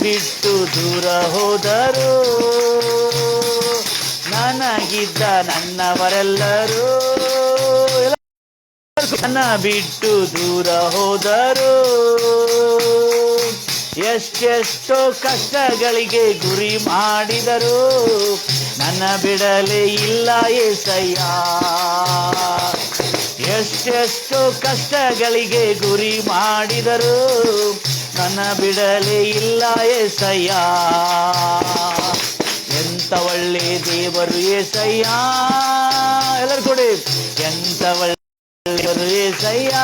ಬಿಟ್ಟು ದೂರ ಹೋದರು, ನನಗಿದ್ದ ನನ್ನವರೆಲ್ಲರೂ ನನ್ನ ಬಿಟ್ಟು ದೂರ ಹೋದರು. ಎಷ್ಟೆಷ್ಟೋ ಕಷ್ಟಗಳಿಗೆ ಗುರಿ ಮಾಡಿದರು, ನನ್ನ ಬಿಡಲೇ ಇಲ್ಲ ಏಸಯ್ಯ. ಎಷ್ಟೆಷ್ಟೋ ಕಷ್ಟಗಳಿಗೆ ಗುರಿ ಮಾಡಿದರು, ನನ್ನ ಬಿಡಲೇ ಇಲ್ಲ ಏಸಯ್ಯ. ಎಂತ ಒಳ್ಳೆ ದೇವರು ಏಸಯ್ಯ, ಎಲ್ಲರೂ ಕೊಡಿ. ಎಂತ ಒಳ್ಳೆ ದೇವರು ಏಸಯ್ಯ,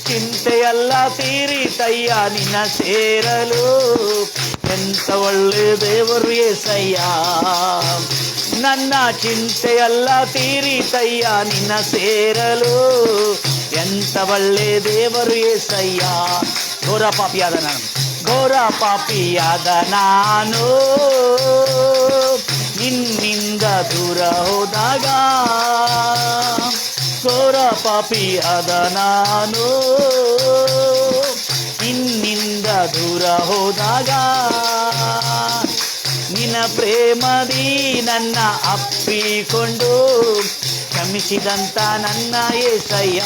ಚಿಂತೆಯೆಲ್ಲ ತೀರಿತಯ್ಯ ನಿನ್ನ ಸೇರಲು. ಎಂತ ಒಳ್ಳೆ ದೇವರು ಏಸಯ್ಯ, ನನ್ನ ಚಿಂತೆಯೆಲ್ಲ ತೀರಿತಯ್ಯ ನಿನ್ನ ಸೇರಲು. ಎಂತ ಒಳ್ಳೆ ದೇವರು ಏಸಯ್ಯ. ಘೋರ ಪಾಪಿಯಾದ ನಾನು, ಘೋರ ಪಾಪಿಯಾದ ನಾನು ನಿನ್ನಿಂದ ದೂರ ಹೋದಾಗ, ಘೋರ ಪಾಪಿಯಾದ ನಾನು ನಿನ್ನಿಂದ ದೂರ ಹೋದಾಗ, ನಿನ್ನ ಪ್ರೇಮದಿ ನನ್ನ ಅಪ್ಪಿಕೊಂಡು ಕ್ಷಮಿಸಿದಂತ ನನ್ನ ಏಸಯ್ಯ.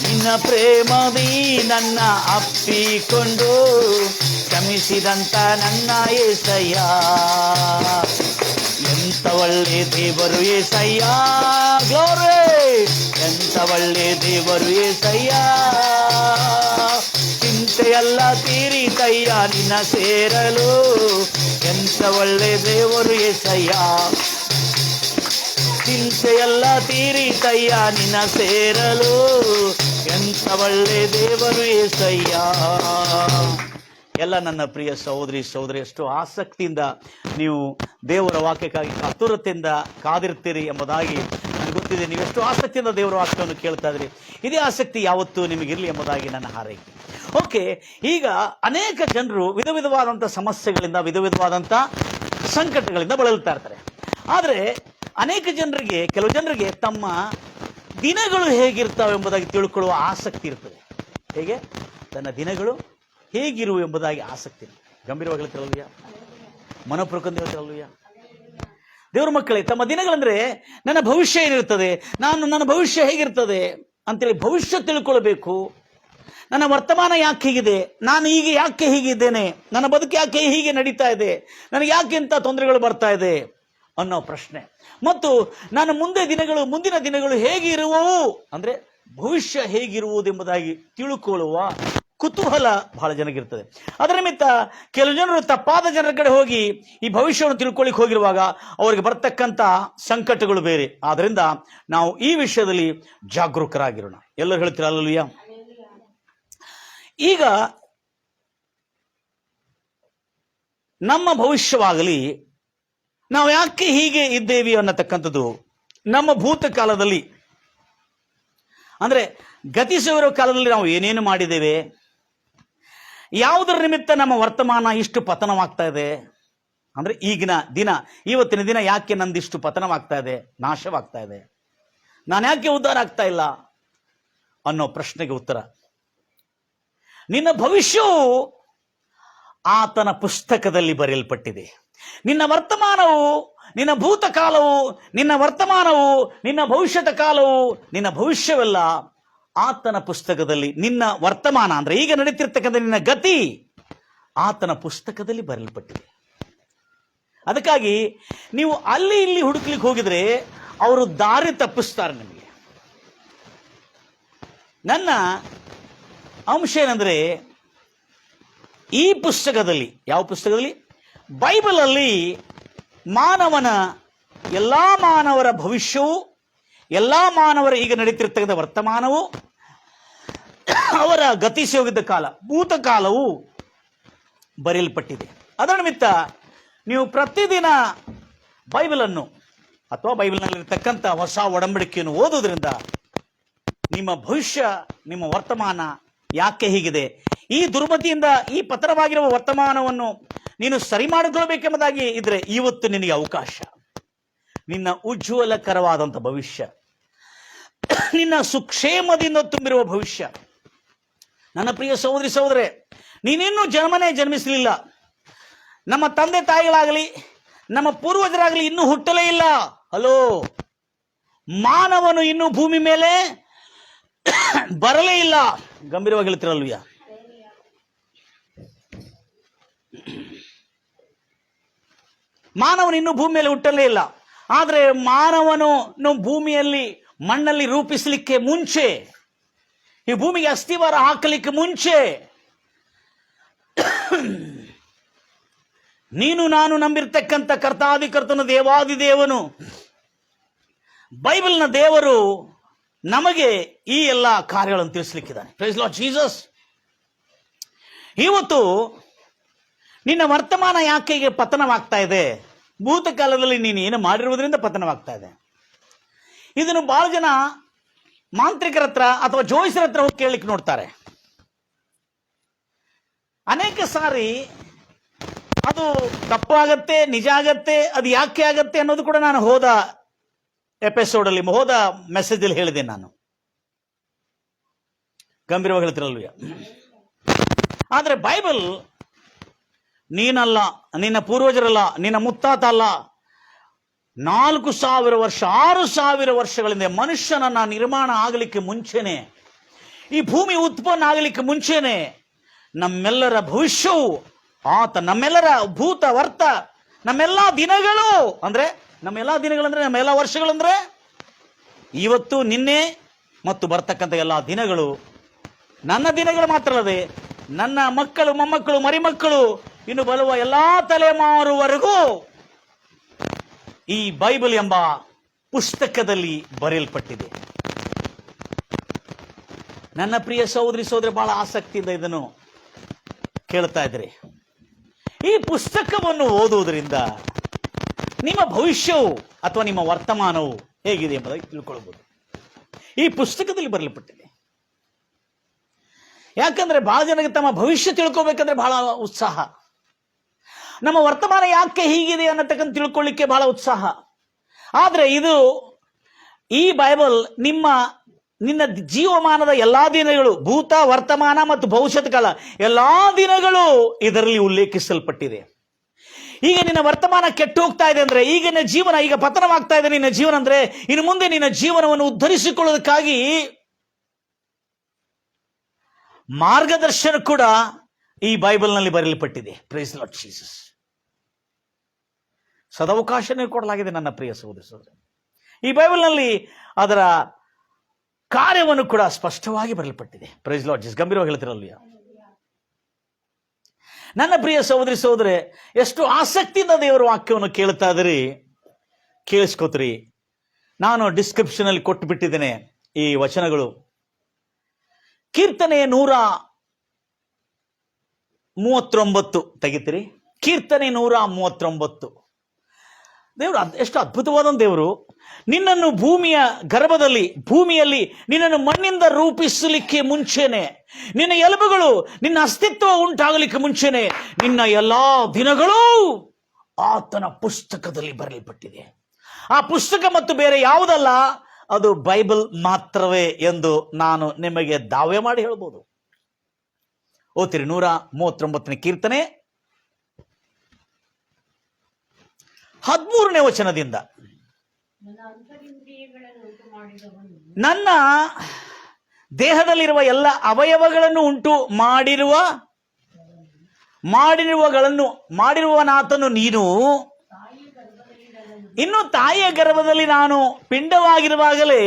ನಿನ್ನ ಪ್ರೇಮದಿ ನನ್ನ ಅಪ್ಪಿಕೊಂಡು ಕ್ಷಮಿಸಿದಂತ ನನ್ನ ಏಸಯ್ಯ. ಎಂತ ಒಳ್ಳೆ ದೇವರು ಏಸಯ್ಯ, ಗ್ಲೋರಿ. ಎಂತ ಒಳ್ಳೆ ದೇವರು ಏಸಯ್ಯ, ಚಿಂತೆಯೆಲ್ಲ ತೀರಿತಯ್ಯ ನಿನ್ನ ಸೇರಲು. ಎಂತ ಒಳ್ಳೆ ದೇವರು ಏಸಯ್ಯ, ಚಿಂತೆಯೆಲ್ಲ ತೀರಿತಯ್ಯ ನಿನ್ನ ಸೇರಲು. ಎಂತ ಒಳ್ಳೆ ದೇವರು ಏಸಯ್ಯ. ಎಲ್ಲ ನನ್ನ ಪ್ರಿಯ ಸಹೋದರಿ ಸಹೋದರಿ, ಎಷ್ಟು ಆಸಕ್ತಿಯಿಂದ ನೀವು ದೇವರ ವಾಕ್ಯಕ್ಕಾಗಿ ಆತುರತೆಯಿಂದ ಕಾದಿರ್ತೀರಿ ಎಂಬುದಾಗಿ ನನಗೆ ಗೊತ್ತಿದೆ. ನೀವೆಷ್ಟು ಆಸಕ್ತಿಯಿಂದ ದೇವರ ವಾಕ್ಯವನ್ನು ಕೇಳ್ತಾ ಇದ್ರಿ. ಇದೇ ಆಸಕ್ತಿ ಯಾವತ್ತೂ ನಿಮಗಿರಲಿ ಎಂಬುದಾಗಿ ನನ್ನ ಹಾರೈಕೆ. ಓಕೆ, ಈಗ ಅನೇಕ ಜನರು ವಿಧ ವಿಧವಾದಂಥ ಸಮಸ್ಯೆಗಳಿಂದ, ವಿಧ ವಿಧವಾದಂಥ ಸಂಕಟಗಳಿಂದ ಬಳಲ್ತಾ ಇರ್ತಾರೆ. ಆದರೆ ಅನೇಕ ಜನರಿಗೆ, ಕೆಲವು ಜನರಿಗೆ ತಮ್ಮ ದಿನಗಳು ಹೇಗಿರ್ತಾವೆ ಎಂಬುದಾಗಿ ತಿಳ್ಕೊಳ್ಳುವ ಆಸಕ್ತಿ ಇರ್ತದೆ. ಹೇಗೆ ತನ್ನ ದಿನಗಳು ಹೇಗಿರುವು ಎಂಬುದಾಗಿ ಆಸಕ್ತಿ. ಗಂಭೀರವಾಗಿ ಹೇಳ್ತಿರಲ್ವಯ್ಯ, ಮನಪೂರ್ವಕಂದು ಹೇಳ್ತಿರಲ್ವಯ್ಯ. ದೇವ್ರ ಮಕ್ಕಳೇ, ತಮ್ಮ ದಿನಗಳಂದ್ರೆ ನನ್ನ ಭವಿಷ್ಯ ಏನಿರ್ತದೆ, ನನ್ನ ಭವಿಷ್ಯ ಹೇಗಿರ್ತದೆ ಅಂತೇಳಿ ಭವಿಷ್ಯ ತಿಳ್ಕೊಳ್ಬೇಕು. ನನ್ನ ವರ್ತಮಾನ ಯಾಕೆ ಹೀಗಿದೆ, ನಾನು ಈಗ ಯಾಕೆ ಹೀಗಿದ್ದೇನೆ, ನನ್ನ ಬದುಕು ಯಾಕೆ ಹೀಗೆ ನಡೀತಾ ಇದೆ, ನನಗೆ ಯಾಕೆ ಇಂಥ ತೊಂದರೆಗಳು ಬರ್ತಾ ಇದೆ ಅನ್ನೋ ಪ್ರಶ್ನೆ. ಮತ್ತು ನಾನು ಮುಂದಿನ ದಿನಗಳು ಹೇಗಿರುವವು ಅಂದ್ರೆ ಭವಿಷ್ಯ ಹೇಗಿರುವುದೆಂಬುದಾಗಿ ತಿಳ್ಕೊಳ್ಳುವ ಕುತೂಹಲ ಬಹಳ ಜನಗಿರ್ತದೆ. ಅದರ ನಿಮಿತ್ತ ಕೆಲವು ಜನರು ತಪ್ಪಾದ ಜನರ ಕಡೆ ಹೋಗಿ ಈ ಭವಿಷ್ಯವನ್ನು ತಿಳ್ಕೊಳ್ಳಿಕ್ಕೆ ಹೋಗಿರುವಾಗ ಅವರಿಗೆ ಬರ್ತಕ್ಕಂಥ ಸಂಕಟಗಳು ಬೇರೆ. ಆದ್ದರಿಂದ ನಾವು ಈ ವಿಷಯದಲ್ಲಿ ಜಾಗರೂಕರಾಗಿರೋಣ. ಎಲ್ಲರೂ ಹೇಳ್ತೀರ ಅಲ್ಲಲ್ವಿಯ. ಈಗ ನಮ್ಮ ಭವಿಷ್ಯವಾಗಲಿ, ನಾವು ಯಾಕೆ ಹೀಗೆ ಇದ್ದೇವೆ ಅನ್ನತಕ್ಕಂಥದ್ದು ನಮ್ಮ ಭೂತಕಾಲದಲ್ಲಿ, ಅಂದ್ರೆ ಗತಿಸಿರುವ ಕಾಲದಲ್ಲಿ ನಾವು ಏನೇನು ಮಾಡಿದ್ದೇವೆ, ಯಾವುದರ ನಿಮಿತ್ತ ನಮ್ಮ ವರ್ತಮಾನ ಇಷ್ಟು ಪತನವಾಗ್ತಾ ಇದೆ, ಅಂದ್ರೆ ಇವತ್ತಿನ ದಿನ ಯಾಕೆ ನಂದಿಷ್ಟು ಪತನವಾಗ್ತಾ ಇದೆ, ನಾಶವಾಗ್ತಾ ಇದೆ, ನಾನು ಯಾಕೆ ಉದ್ಧಾರ ಆಗ್ತಾ ಇಲ್ಲ ಅನ್ನೋ ಪ್ರಶ್ನೆಗೆ ಉತ್ತರ, ನಿನ್ನ ಭವಿಷ್ಯವು ಆತನ ಪುಸ್ತಕದಲ್ಲಿ ಬರೆಯಲ್ಪಟ್ಟಿದೆ. ನಿನ್ನ ವರ್ತಮಾನವು, ನಿನ್ನ ಭೂತಕಾಲವು, ನಿನ್ನ ವರ್ತಮಾನವು, ನಿನ್ನ ಭವಿಷ್ಯದ ಕಾಲವು, ನಿನ್ನ ಭವಿಷ್ಯವೆಲ್ಲ ಆತನ ಪುಸ್ತಕದಲ್ಲಿ, ನಿನ್ನ ವರ್ತಮಾನ ಅಂದ್ರೆ ಈಗ ನಡೀತಿರ್ತಕ್ಕಂಥ ನಿನ್ನ ಗತಿ ಆತನ ಪುಸ್ತಕದಲ್ಲಿ ಬರೆಯಲ್ಪಟ್ಟಿದೆ. ಅದಕ್ಕಾಗಿ ನೀವು ಅಲ್ಲಿ ಇಲ್ಲಿ ಹುಡುಕ್ಲಿಕ್ಕೆ ಹೋಗಿದ್ರೆ ಅವರು ದಾರಿ ತಪ್ಪಿಸ್ತಾರೆ ನಿಮಗೆ. ನನ್ನ ಅಂಶ ಏನಂದ್ರೆ, ಈ ಪುಸ್ತಕದಲ್ಲಿ, ಯಾವ ಪುಸ್ತಕದಲ್ಲಿ, ಬೈಬಲ್ ಅಲ್ಲಿ ಎಲ್ಲಾ ಮಾನವರ ಭವಿಷ್ಯವು, ಎಲ್ಲಾ ಮಾನವರ ಈಗ ನಡೀತಿರ್ತಕ್ಕಂಥ ವರ್ತಮಾನವು, ಅವರ ಗತಿಸಿ ಹೋಗಿದ್ದ ಕಾಲ, ಭೂತಕಾಲವು ಬರೆಯಲ್ಪಟ್ಟಿದೆ. ಅದರ ನಿಮಿತ್ತ ನೀವು ಪ್ರತಿದಿನ ಬೈಬಲನ್ನು ಅಥವಾ ಬೈಬಲ್ನಲ್ಲಿರ್ತಕ್ಕಂಥ ಹೊಸ ಒಡಂಬಡಿಕೆಯನ್ನು ಓದೋದ್ರಿಂದ ನಿಮ್ಮ ಭವಿಷ್ಯ, ನಿಮ್ಮ ವರ್ತಮಾನ ಯಾಕೆ ಹೀಗಿದೆ, ಈ ದುರ್ಮತಿಯಿಂದ ಈ ಪತನವಾಗಿರುವ ವರ್ತಮಾನವನ್ನು ನೀನು ಸರಿ ಮಾಡಿಕೊಳ್ಬೇಕೆಂಬುದಾಗಿ ಇದ್ರೆ ಇವತ್ತು ನಿನಗೆ ಅವಕಾಶ. ನಿನ್ನ ಉಜ್ವಲಕರವಾದಂಥ ಭವಿಷ್ಯ, ನಿನ್ನ ಸುಕ್ಷೇಮದಿಂದ ತುಂಬಿರುವ ಭವಿಷ್ಯ, ನನ್ನ ಪ್ರಿಯ ಸಹೋದರಿ ಸಹೋದರೇ, ನೀನಿನ್ನೂ ಜನ್ಮನೇ ಜನ್ಮಿಸಲಿಲ್ಲ. ನಮ್ಮ ತಂದೆ ತಾಯಿಗಳಾಗಲಿ ನಮ್ಮ ಪೂರ್ವಜರಾಗಲಿ ಇನ್ನೂ ಹುಟ್ಟಲೇ ಇಲ್ಲ. ಹಲೋ, ಮಾನವನು ಇನ್ನೂ ಭೂಮಿ ಮೇಲೆ ಬರಲೇ ಇಲ್ಲ. ಗಂಭೀರವಾಗಿ ಹೇಳ್ತಿರಲ್ವಿಯ? ಮಾನವನು ಇನ್ನೂ ಭೂಮಿ ಮೇಲೆ ಹುಟ್ಟಲೇ ಇಲ್ಲ. ಆದರೆ ಮಾನವನು ಭೂಮಿಯಲ್ಲಿ ಮಣ್ಣಲ್ಲಿ ರೂಪಿಸಲಿಕ್ಕೆ ಮುಂಚೆ, ಈ ಭೂಮಿಗೆ ಅಸ್ಥಿವಾರ ಹಾಕಲಿಕ್ಕೆ ಮುಂಚೆ, ನೀನು ನಾನು ನಂಬಿರ್ತಕ್ಕಂಥ ಕರ್ತಾದಿಕರ್ತನ ದೇವಾದಿದೇವನು, ಬೈಬಲ್ನ ದೇವರು ನಮಗೆ ಈ ಎಲ್ಲ ಕಾರ್ಯಗಳನ್ನು ತಿಳಿಸ್ಲಿಕ್ಕಿದ್ದಾನೆ. Price Lord Jesus. ಇವತ್ತು ನಿನ್ನ ವರ್ತಮಾನ ಯಾಕೆ ಪತನವಾಗ್ತಾ ಇದೆ? ಭೂತಕಾಲದಲ್ಲಿ ನೀನು ಏನು ಮಾಡಿರುವುದರಿಂದ ಪತನವಾಗ್ತಾ ಇದೆ. ಇದನ್ನು ಬಹಳ ಜನ ಮಾಂತ್ರಿಕರ ಹತ್ರ ಅಥವಾ ಜೋಯಿಸರ ಹತ್ರ ಹೋಗಿ ಕೇಳಲಿಕ್ಕೆ ನೋಡ್ತಾರೆ. ಅನೇಕ ಸಾರಿ ಅದು ತಪ್ಪಾಗತ್ತೆ, ನಿಜ ಆಗತ್ತೆ. ಅದು ಯಾಕೆ ಆಗತ್ತೆ ಅನ್ನೋದು ಕೂಡ ನಾನು ಹೋದ ಎಪಿಸೋಡಲ್ಲಿ, ಹೋದ ಮೆಸೇಜಲ್ಲಿ ಹೇಳಿದೆ. ನಾನು ಗಂಭೀರವಾಗಿ ಹೇಳ್ತಿರಲ್ವ? ಆದರೆ ಬೈಬಲ್ ನೀನಲ್ಲ, ನಿನ್ನ ಪೂರ್ವಜರಲ್ಲ, ನಿನ್ನ ಮುತ್ತಾತ ಅಲ್ಲ, 4000 ವರ್ಷ 6000 ವರ್ಷಗಳಿಂದ ಮನುಷ್ಯನನ್ನ ನಿರ್ಮಾಣ ಆಗಲಿಕ್ಕೆ ಮುಂಚೆನೆ, ಈ ಭೂಮಿ ಉತ್ಪನ್ನ ಆಗಲಿಕ್ಕೆ ಮುಂಚೆನೆ ನಮ್ಮೆಲ್ಲರ ಭವಿಷ್ಯವು ಆತ, ನಮ್ಮೆಲ್ಲರ ಭೂತ ವರ್ತ, ನಮ್ಮೆಲ್ಲ ದಿನಗಳು ಅಂದ್ರೆ ನಮ್ಮೆಲ್ಲ ವರ್ಷಗಳಂದ್ರೆ ಇವತ್ತು, ನಿನ್ನೆ ಮತ್ತು ಬರ್ತಕ್ಕಂಥ ಎಲ್ಲ ದಿನಗಳು, ನನ್ನ ದಿನಗಳು ಮಾತ್ರ ಅಲ್ಲದೆ ನನ್ನ ಮಕ್ಕಳು, ಮೊಮ್ಮಕ್ಕಳು, ಮರಿಮಕ್ಕಳು, ಇನ್ನು ಬರುವ ಎಲ್ಲಾ ತಲೆಮಾರುವರೆಗೂ ಈ ಬೈಬಲ್ ಎಂಬ ಪುಸ್ತಕದಲ್ಲಿ ಬರೆಯಲ್ಪಟ್ಟಿದೆ. ನನ್ನ ಪ್ರಿಯ ಸಹೋದರಿ ಸಹೋದರಿ, ಬಹಳ ಆಸಕ್ತಿಯಿಂದ ಇದನ್ನು ಕೇಳ್ತಾ ಇದ್ರಿ. ಈ ಪುಸ್ತಕವನ್ನು ಓದುವುದರಿಂದ ನಿಮ್ಮ ಭವಿಷ್ಯವು ಅಥವಾ ನಿಮ್ಮ ವರ್ತಮಾನವು ಹೇಗಿದೆ ಎಂಬುದಾಗಿ ತಿಳ್ಕೊಳ್ಬಹುದು. ಈ ಪುಸ್ತಕದಲ್ಲಿ ಬರೆಯಲ್ಪಟ್ಟಿದೆ. ಯಾಕಂದ್ರೆ ಬಹಳ ಜನಕ್ಕೆ ತಮ್ಮ ಭವಿಷ್ಯ ತಿಳ್ಕೊಬೇಕಂದ್ರೆ ಬಹಳ ಉತ್ಸಾಹ. ನಮ್ಮ ವರ್ತಮಾನ ಯಾಕೆ ಹೀಗಿದೆ ಅನ್ನತಕ್ಕಂಥ ತಿಳ್ಕೊಳ್ಳಿಕ್ಕೆ ಬಹಳ ಉತ್ಸಾಹ. ಆದ್ರೆ ಈ ಬೈಬಲ್ ನಿನ್ನ ಜೀವಮಾನದ ಎಲ್ಲಾ ದಿನಗಳು, ಭೂತ, ವರ್ತಮಾನ ಮತ್ತು ಭವಿಷ್ಯತ್ ಕಾಲ ಎಲ್ಲಾ ದಿನಗಳು ಇದರಲ್ಲಿ ಉಲ್ಲೇಖಿಸಲ್ಪಟ್ಟಿದೆ. ಈಗ ನಿನ್ನ ವರ್ತಮಾನ ಕೆಟ್ಟು ಹೋಗ್ತಾ ಇದೆ ಅಂದ್ರೆ, ಈಗ ನಿನ್ನ ಜೀವನ ಈಗ ಪತನವಾಗ್ತಾ ಇದೆ ನಿನ್ನ ಜೀವನ ಅಂದ್ರೆ, ಇನ್ನು ಮುಂದೆ ನಿನ್ನ ಜೀವನವನ್ನು ಉದ್ಧರಿಸಿಕೊಳ್ಳೋದಕ್ಕಾಗಿ ಮಾರ್ಗದರ್ಶನ ಕೂಡ ಈ ಬೈಬಲ್ನಲ್ಲಿ ಬರೆಯಲ್ಪಟ್ಟಿದೆ. Praise Lord Jesus. ಸದವಕಾಶನೇ ಕೊಡಲಾಗಿದೆ ನನ್ನ ಪ್ರಿಯ ಸಹೋದರ ಸಹೋದರಿ. ಈ ಬೈಬಲ್ನಲ್ಲಿ ಅದರ ಕಾರ್ಯವನ್ನು ಕೂಡ ಸ್ಪಷ್ಟವಾಗಿ ಬರೆಯಲ್ಪಟ್ಟಿದೆ. Praise Lord Jesus. ಗಂಭೀರವಾಗಿ ಹೇಳ್ತಿರಲ್ವ? ನನ್ನ ಪ್ರಿಯ ಸಹೋದರಿ ಸಹೋದರೇ, ಎಷ್ಟು ಆಸಕ್ತಿಯಿಂದ ದೇವರ ವಾಕ್ಯವನ್ನು ಕೇಳ್ತಾ ಇದ್ರಿ, ಕೇಳಿಸ್ಕೋತ್ರಿ. ನಾನು ಡಿಸ್ಕ್ರಿಪ್ಷನ್ ಅಲ್ಲಿ ಕೊಟ್ಟು ಬಿಟ್ಟಿದ್ದೇನೆ ಈ ವಚನಗಳು. ಕೀರ್ತನೆ 139 ತೆಗಿತೀರಿ? ಕೀರ್ತನೆ 139. ದೇವರು ಎಷ್ಟು ಅದ್ಭುತವಾದ ದೇವರು. ನಿನ್ನನ್ನು ಭೂಮಿಯಲ್ಲಿ ನಿನ್ನನ್ನು ಮಣ್ಣಿಂದ ರೂಪಿಸಲಿಕ್ಕೆ ಮುಂಚೆನೆ, ನಿನ್ನ ಎಲುಬುಗಳು, ನಿನ್ನ ಅಸ್ತಿತ್ವ ಉಂಟಾಗಲಿಕ್ಕೆ ಮುಂಚೆನೆ ನಿನ್ನ ಎಲ್ಲಾ ದಿನಗಳು ಆತನ ಪುಸ್ತಕದಲ್ಲಿ ಬರೆಯಲ್ಪಟ್ಟಿದೆ. ಆ ಪುಸ್ತಕ ಮತ್ತು ಬೇರೆ ಯಾವುದಲ್ಲ, ಅದು ಬೈಬಲ್ ಮಾತ್ರವೇ ಎಂದು ನಾನು ನಿಮಗೆ ದಾವೆ ಮಾಡಿ ಹೇಳ್ಬೋದು. ಓದ್ತೀರಿ? 139ನೇ ಕೀರ್ತನೆ 13ನೇ ವಚನದಿಂದ, ನನ್ನ ದೇಹದಲ್ಲಿರುವ ಎಲ್ಲ ಅವಯವಗಳನ್ನು ಉಂಟು ಮಾಡಿರುವನಾತನು ನೀನು. ಇನ್ನು ತಾಯಿಯ ಗರ್ಭದಲ್ಲಿ ನಾನು ಪಿಂಡವಾಗಿರುವಾಗಲೇ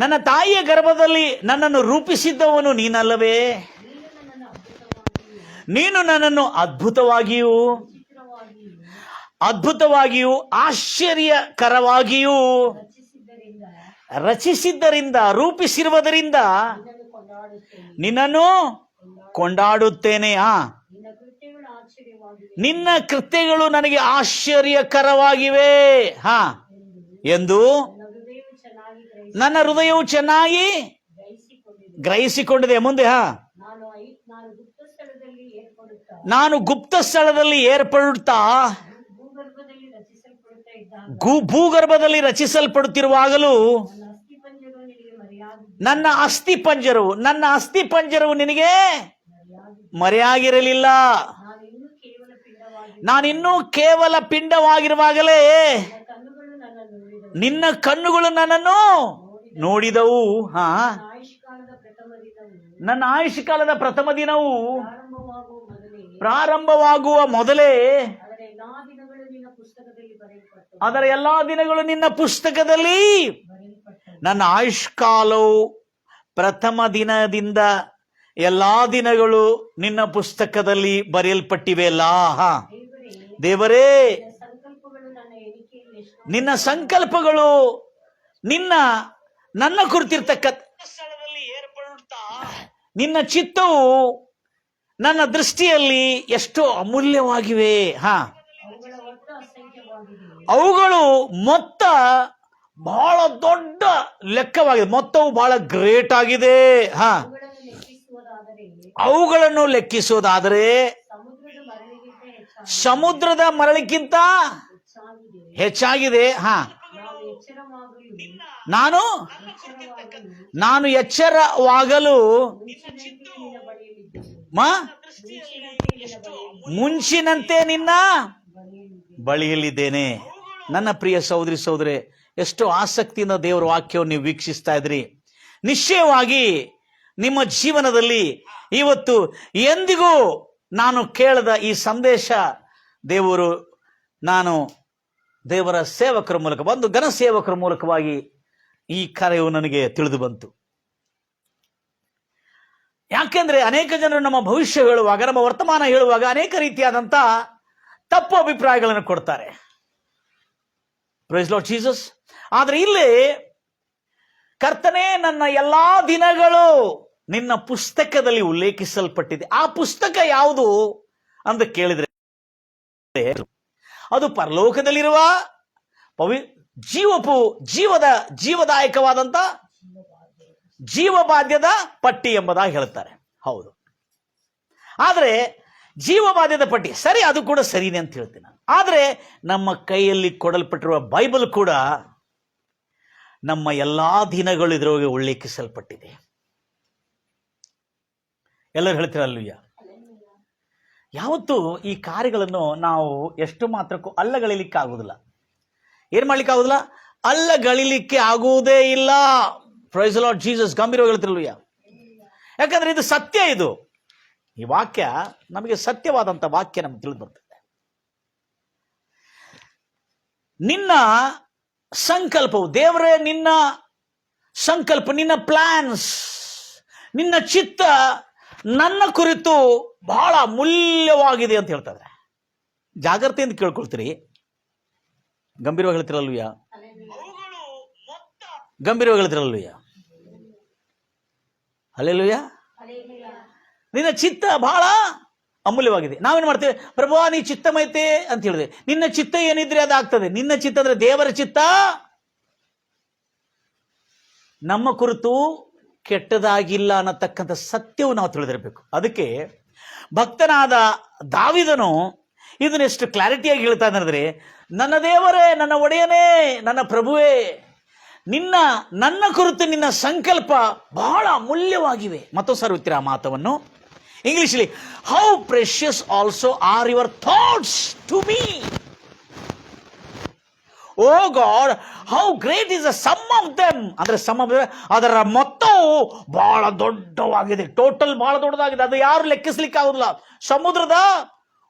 ನನ್ನ ತಾಯಿಯ ಗರ್ಭದಲ್ಲಿ ನನ್ನನ್ನು ರೂಪಿಸಿದ್ದವನು ನೀನಲ್ಲವೇ? ನೀನು ನನ್ನನ್ನು ಅದ್ಭುತವಾಗಿಯೂ ಆಶ್ಚರ್ಯಕರವಾಗಿಯೂ ರಚಿಸಿದ್ದರಿಂದ, ರೂಪಿಸಿರುವುದರಿಂದ ನಿನ್ನನ್ನು ಕೊಂಡಾಡುತ್ತೇನೆ. ನಿನ್ನ ಕೃತ್ಯಗಳು ನನಗೆ ಆಶ್ಚರ್ಯಕರವಾಗಿವೆ ಎಂದು ನನ್ನ ಹೃದಯವು ಚೆನ್ನಾಗಿ ಗ್ರಹಿಸಿಕೊಂಡಿದೆ. ಮುಂದೆ ನಾನು ಗುಪ್ತ ಸ್ಥಳದಲ್ಲಿ ಏರ್ಪಡುತ್ತಾ ಭೂಗರ್ಭದಲ್ಲಿ ರಚಿಸಲ್ಪಡುತ್ತಿರುವಾಗಲೂ ನನ್ನ ಅಸ್ಥಿ ಪಂಜರವು ನಿನಗೆ ಮರೆಯಾಗಿರಲಿಲ್ಲ. ನಾನಿನ್ನೂ ಕೇವಲ ಪಿಂಡವಾಗಿರುವಾಗಲೇ ನಿನ್ನ ಕಣ್ಣುಗಳು ನನ್ನನ್ನು ನೋಡಿದವು. ನನ್ನ ಆಯುಷ್ಕಾಲದ ಪ್ರಥಮ ದಿನವು ಪ್ರಾರಂಭವಾಗುವ ಮೊದಲೇ ಅದರ ಎಲ್ಲಾ ದಿನಗಳು ನಿನ್ನ ಪುಸ್ತಕದಲ್ಲಿ, ನನ್ನ ಆಯುಷ್ಕಾಲವು ಪ್ರಥಮ ದಿನದಿಂದ ಎಲ್ಲಾ ದಿನಗಳು ನಿನ್ನ ಪುಸ್ತಕದಲ್ಲಿ ಬರೆಯಲ್ಪಟ್ಟಿವೆ ಅಲ್ಲ. ದೇವರೇ, ನಿನ್ನ ಸಂಕಲ್ಪಗಳು ನನ್ನ ಕುರಿತಿರ್ತಕ್ಕ ಸ್ಥಳದಲ್ಲಿ ಏರ್ಪಡುತ್ತಾ ನಿನ್ನ ಚಿತ್ತವು ನನ್ನ ದೃಷ್ಟಿಯಲ್ಲಿ ಎಷ್ಟೋ ಅಮೂಲ್ಯವಾಗಿವೆ. ಅವುಗಳು ಮೊತ್ತ ಬಹಳ ದೊಡ್ಡ ಲೆಕ್ಕವಾಗಿದೆ. ಮೊತ್ತವು ಬಹಳ ಗ್ರೇಟ್ ಆಗಿದೆ. ಅವುಗಳನ್ನು ಲೆಕ್ಕಿಸುವುದಾದರೆ ಸಮುದ್ರದ ಮರಳಿಗಿಂತ ಹೆಚ್ಚಾಗಿದೆ. ನಾನು ಎಚ್ಚರವಾಗಲು ಮುಂಚಿನಂತೆ ನಿನ್ನ ಬಳಿಯಲ್ಲಿದ್ದೇನೆ. ನನ್ನ ಪ್ರಿಯ ಸಹೋದರಿ ಸಹೋದರೇ, ಎಷ್ಟೋ ಆಸಕ್ತಿಯಿಂದ ದೇವರ ವಾಕ್ಯವನ್ನು ನೀವು ವೀಕ್ಷಿಸ್ತಾ ಇದ್ರಿ. ನಿಶ್ಚಯವಾಗಿ ನಿಮ್ಮ ಜೀವನದಲ್ಲಿ ಇವತ್ತು ಎಂದಿಗೂ ನಾನು ಕೇಳದ ಈ ಸಂದೇಶ ದೇವರ ಸೇವಕರ ಮೂಲಕ ಒಂದು ಘನ ಸೇವಕರ ಮೂಲಕವಾಗಿ ಈ ಕಾರ್ಯವು ನನಗೆ ತಿಳಿದು ಬಂತು. ಯಾಕೆಂದ್ರೆ ಅನೇಕ ಜನರು ನಮ್ಮ ಭವಿಷ್ಯ ಹೇಳುವಾಗ, ನಮ್ಮ ವರ್ತಮಾನ ಹೇಳುವಾಗ ಅನೇಕ ರೀತಿಯಾದಂಥ ತಪ್ಪು ಅಭಿಪ್ರಾಯಗಳನ್ನು ಕೊಡ್ತಾರೆ. Praise Lord Jesus. ಆದ್ರೆ ಇಲ್ಲಿ ಕರ್ತನೇ, ನನ್ನ ಎಲ್ಲಾ ದಿನಗಳು ನಿನ್ನ ಪುಸ್ತಕದಲ್ಲಿ ಉಲ್ಲೇಖಿಸಲ್ಪಟ್ಟಿದೆ. ಆ ಪುಸ್ತಕ ಯಾವುದು ಅಂತ ಕೇಳಿದ್ರೆ ಅದು ಪರಲೋಕದಲ್ಲಿರುವ ಜೀವದಾಯಕವಾದಂತ ಜೀವಬಾಧ್ಯದ ಪಟ್ಟಿ ಎಂಬುದಾಗಿ ಹೇಳ್ತಾರೆ. ಹೌದು, ಆದರೆ ಜೀವಬಾಧ್ಯದ ಪಟ್ಟಿ ಸರಿ, ಅದು ಕೂಡ ಸರಿನೇ ಅಂತ ಹೇಳ್ತೀನಿ. ಆದರೆ ನಮ್ಮ ಕೈಯಲ್ಲಿ ಕೊಡಲ್ಪಟ್ಟಿರುವ ಬೈಬಲ್ ಕೂಡ ನಮ್ಮ ಎಲ್ಲಾ ದಿನಗಳು ಇದರೊಳಗೆ ಉಲ್ಲೇಖಿಸಲ್ಪಟ್ಟಿದೆ. ಎಲ್ಲರೂ ಹೇಳ್ತೀರಲ್ವಯ್ಯ. ಯಾವತ್ತೂ ಈ ಕಾರ್ಯಗಳನ್ನು ನಾವು ಎಷ್ಟು ಮಾತ್ರಕ್ಕೂ ಅಲ್ಲಗಳಿಲಿಕ್ಕೆ ಆಗುವುದಿಲ್ಲ. ಏನ್ ಮಾಡ್ಲಿಕ್ಕೆ ಆಗುದಿಲ್ಲ? ಅಲ್ಲಗಳಿಲಿಕ್ಕೆ ಆಗುವುದೇ ಇಲ್ಲ. Praise Lord Jesus. ಗಂಭೀರವಾಗಿ ಹೇಳ್ತಿರಲ್ವಯ್ಯ. ಯಾಕಂದ್ರೆ ಇದು ಸತ್ಯ. ಇದು ಈ ವಾಕ್ಯ ನಮಗೆ ಸತ್ಯವಾದಂತ ವಾಕ್ಯ ನಮ್ಗೆ ತಿಳಿದು ಬರ್ತದೆ. ನಿನ್ನ ಸಂಕಲ್ಪವು, ದೇವರೇ, ನಿನ್ನ ಸಂಕಲ್ಪ, ನಿನ್ನ ಪ್ಲಾನ್ಸ್, ನಿನ್ನ ಚಿತ್ತ ನನ್ನ ಕುರಿತು ಬಹಳ ಅಮೂಲ್ಯವಾಗಿದೆ ಅಂತ ಹೇಳ್ತಾರೆ. ಜಾಗ್ರತೆಯಿಂದ ಕೇಳ್ಕೊಳ್ತೀರಿ. ಗಂಭೀರವಾಗಿ ಹೇಳ್ತಿರಲ್ವಯ್ಯ. ಗಂಭೀರವಾಗಿ ಹೇಳ್ತಿರಲ್ವಯ್ಯ. ಹಲ್ಲೆಲೂಯಾ. ನಿನ್ನ ಚಿತ್ತ ಬಹಳ ಅಮೂಲ್ಯವಾಗಿದೆ. ನಾವೇನು ಮಾಡ್ತೇವೆ? ಪ್ರಭು, ನೀ ಚಿತ್ತಮೈತೆ ಅಂತ ಹೇಳಿದೆ. ನಿನ್ನ ಚಿತ್ತ ಏನಿದ್ರೆ ಅದಾಗ್ತದೆ. ನಿನ್ನ ಚಿತ್ತ ಅಂದ್ರೆ ದೇವರ ಚಿತ್ತ ನಮ್ಮ ಕುರಿತು ಕೆಟ್ಟದಾಗಿಲ್ಲ ಅನ್ನತಕ್ಕಂಥ ಸತ್ಯವು ನಾವು ತಿಳಿದಿರಬೇಕು. ಅದಕ್ಕೆ ಭಕ್ತನಾದ ದಾವಿದನು ಇದನ್ನೆಷ್ಟು ಕ್ಲಾರಿಟಿಯಾಗಿ ಹೇಳ್ತಾ ಇದ್ದಾರೆ. ನನ್ನ ದೇವರೇ, ನನ್ನ ಒಡೆಯನೇ, ನನ್ನ ಪ್ರಭುವೇ, ನನ್ನ ಕುರಿತು ನಿನ್ನ ಸಂಕಲ್ಪ ಬಹಳ ಅಮೂಲ್ಯವಾಗಿವೆ. ಮತ್ತೊಂದು ಸಾರಿ ಉತ್ತರ ಆ ಮಾತವನ್ನು ಇಂಗ್ಲಿಷಲ್ಲಿ, how precious also are your thoughts to me, O God, how great is the sum of them. ಅಂದ್ರೆ ಸಮ್ ಆಫ್ ಅದರ ಮೊತ್ತವು ಬಹಳ ದೊಡ್ಡವಾಗಿದೆ. ಟೋಟಲ್ ಬಹಳ ದೊಡ್ಡದಾಗಿದೆ. ಅದು ಯಾರು ಲೆಕ್ಕಿಸ್ಲಿಕ್ಕೆ ಆಗುದಿಲ್ಲ. ಸಮುದ್ರದ